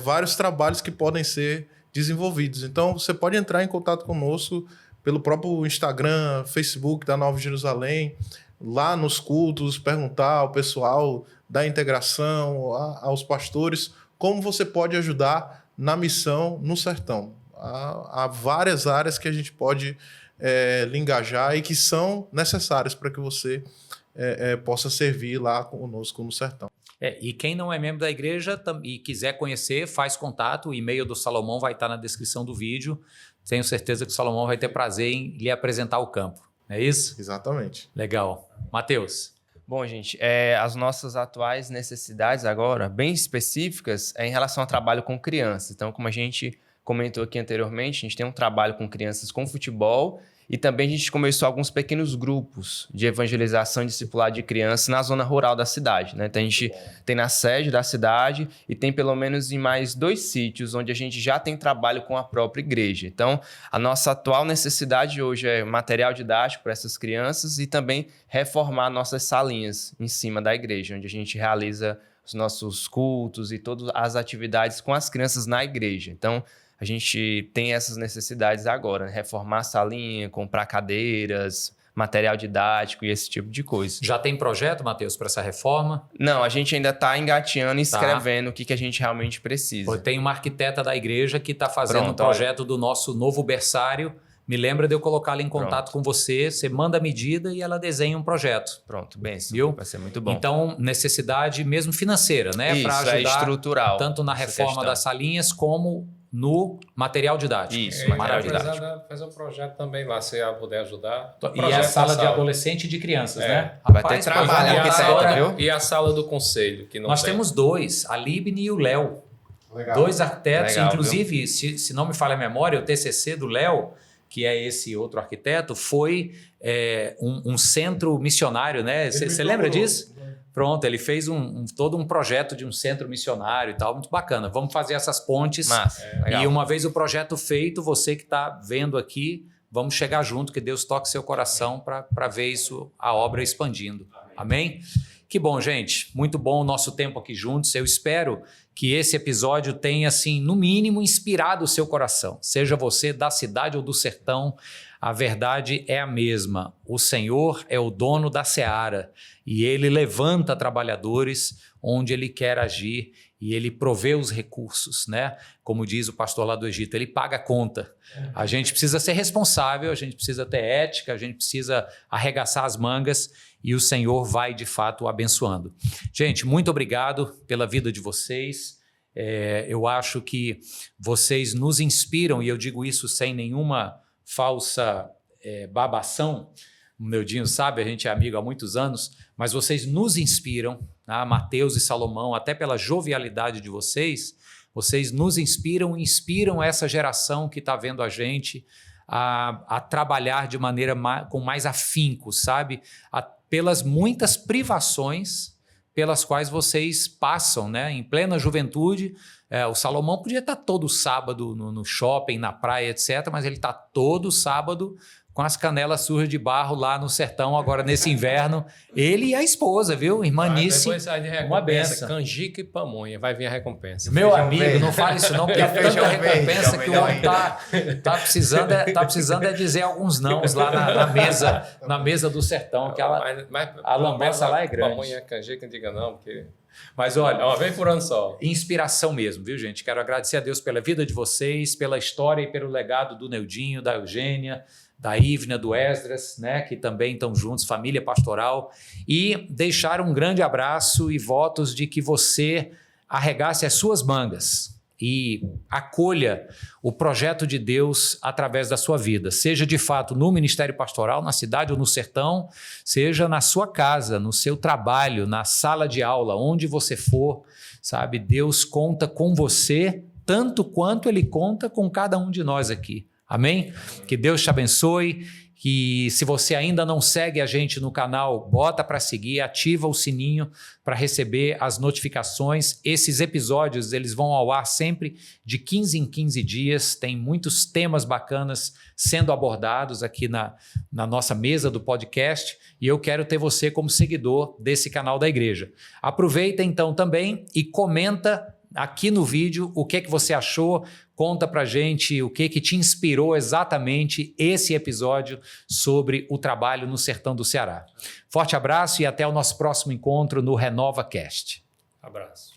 vários trabalhos que podem ser desenvolvidos. Então, você pode entrar em contato conosco pelo próprio Instagram, Facebook da Nova Jerusalém, lá nos cultos, perguntar ao pessoal da integração, aos pastores, como você pode ajudar na missão no Sertão. Há várias áreas que a gente pode lhe engajar e que são necessárias para que você possa servir lá conosco no Sertão. E quem não é membro da igreja e quiser conhecer, faz contato. O e-mail do Salomão vai estar na descrição do vídeo. Tenho certeza que o Salomão vai ter prazer em lhe apresentar o campo. Não é isso? Exatamente. Legal. Matheus? Bom, gente, as nossas atuais necessidades agora, bem específicas, é em relação ao trabalho com crianças. Então, como a gente comentou aqui anteriormente, a gente tem um trabalho com crianças com futebol e também a gente começou alguns pequenos grupos de evangelização e discipulado de crianças na zona rural da cidade, né? Então, a gente tem na sede da cidade e tem pelo menos em mais 2 sítios onde a gente já tem trabalho com a própria igreja. Então, a nossa atual necessidade hoje é material didático para essas crianças e também reformar nossas salinhas em cima da igreja, onde a gente realiza os nossos cultos e todas as atividades com as crianças na igreja. Então, a gente tem essas necessidades agora, né? Reformar a salinha, comprar cadeiras, material didático e esse tipo de coisa. Já tem projeto, Matheus, para essa reforma? Não, a gente ainda está engateando e escrevendo o que a gente realmente precisa. Tem uma arquiteta da igreja que está fazendo um projeto do nosso novo berçário. Me lembra de eu colocá-la em contato com você, você manda a medida e ela desenha um projeto. Pronto, bem, viu? Vai ser muito bom. Então, necessidade mesmo financeira, né? Para ajudar estrutural. Tanto na reforma das salinhas como no material didático. Isso, material didático. Fazer um projeto também lá, se ela puder ajudar. E a sala de adolescente e de crianças, né? Vai ter trabalho arquiteto, viu? E a sala do conselho, que não Nós temos 2, a Libni e o Léo. Legal. 2 arquitetos, legal, inclusive, se não me falha a memória, o TCC do Léo, que é esse outro arquiteto, foi um centro missionário, né? Você lembra disso? Pronto, ele fez todo um projeto de um centro missionário e tal, muito bacana. Vamos fazer essas pontes. E uma vez o projeto feito, você que está vendo aqui, vamos chegar junto, que Deus toque seu coração para ver isso, a obra expandindo. Amém? Que bom, gente. Muito bom o nosso tempo aqui juntos. Eu espero que esse episódio tenha, assim, no mínimo, inspirado o seu coração. Seja você da cidade ou do sertão, a verdade é a mesma. O Senhor é o dono da seara e Ele levanta trabalhadores onde Ele quer agir e Ele provê os recursos, né? Como diz o pastor lá do Egito, Ele paga a conta. A gente precisa ser responsável, a gente precisa ter ética, a gente precisa arregaçar as mangas e o Senhor vai, de fato, abençoando. Gente, muito obrigado pela vida de vocês. Eu acho que vocês nos inspiram, e eu digo isso sem nenhuma falsa babação. O Neudinho sabe, a gente é amigo há muitos anos, mas vocês nos inspiram, tá? Mateus e Salomão, até pela jovialidade de vocês nos inspiram e inspiram essa geração que está vendo a gente a trabalhar de maneira com mais afinco, sabe? Pelas muitas privações pelas quais vocês passam, né? Em plena juventude. O Salomão podia estar todo sábado no shopping, na praia, etc., mas ele está todo sábado com as canelas sujas de barro lá no sertão, agora nesse inverno. Ele e a esposa, viu? Irmã Nice, depois sai de recompensa, uma benção. Canjica e pamonha, vai vir a recompensa. Meu amigo, não fale isso não, porque é tanta recompensa que o homem tá precisando é dizer alguns nãos lá na mesa do sertão, que a lambança lá é grande. Pamonha, canjica, não diga não, porque... Mas olha, uma vez por ano só. Inspiração mesmo, viu, gente? Quero agradecer a Deus pela vida de vocês, pela história e pelo legado do Neudinho, da Eugênia, da Ivna, do Esdras, né, que também estão juntos, família pastoral, e deixar um grande abraço e votos de que você arregace as suas mangas e acolha o projeto de Deus através da sua vida, seja de fato no ministério pastoral, na cidade ou no sertão, seja na sua casa, no seu trabalho, na sala de aula, onde você for, sabe? Deus conta com você tanto quanto Ele conta com cada um de nós aqui. Amém? Que Deus te abençoe, que se você ainda não segue a gente no canal, bota para seguir, ativa o sininho para receber as notificações. Esses episódios, eles vão ao ar sempre de 15 em 15 dias, tem muitos temas bacanas sendo abordados aqui na nossa mesa do podcast e eu quero ter você como seguidor desse canal da igreja. Aproveita então também e comenta aqui no vídeo o que você achou, conta pra gente o que te inspirou exatamente esse episódio sobre o trabalho no sertão do Ceará. Forte abraço e até o nosso próximo encontro no Renova Cast. Abraço.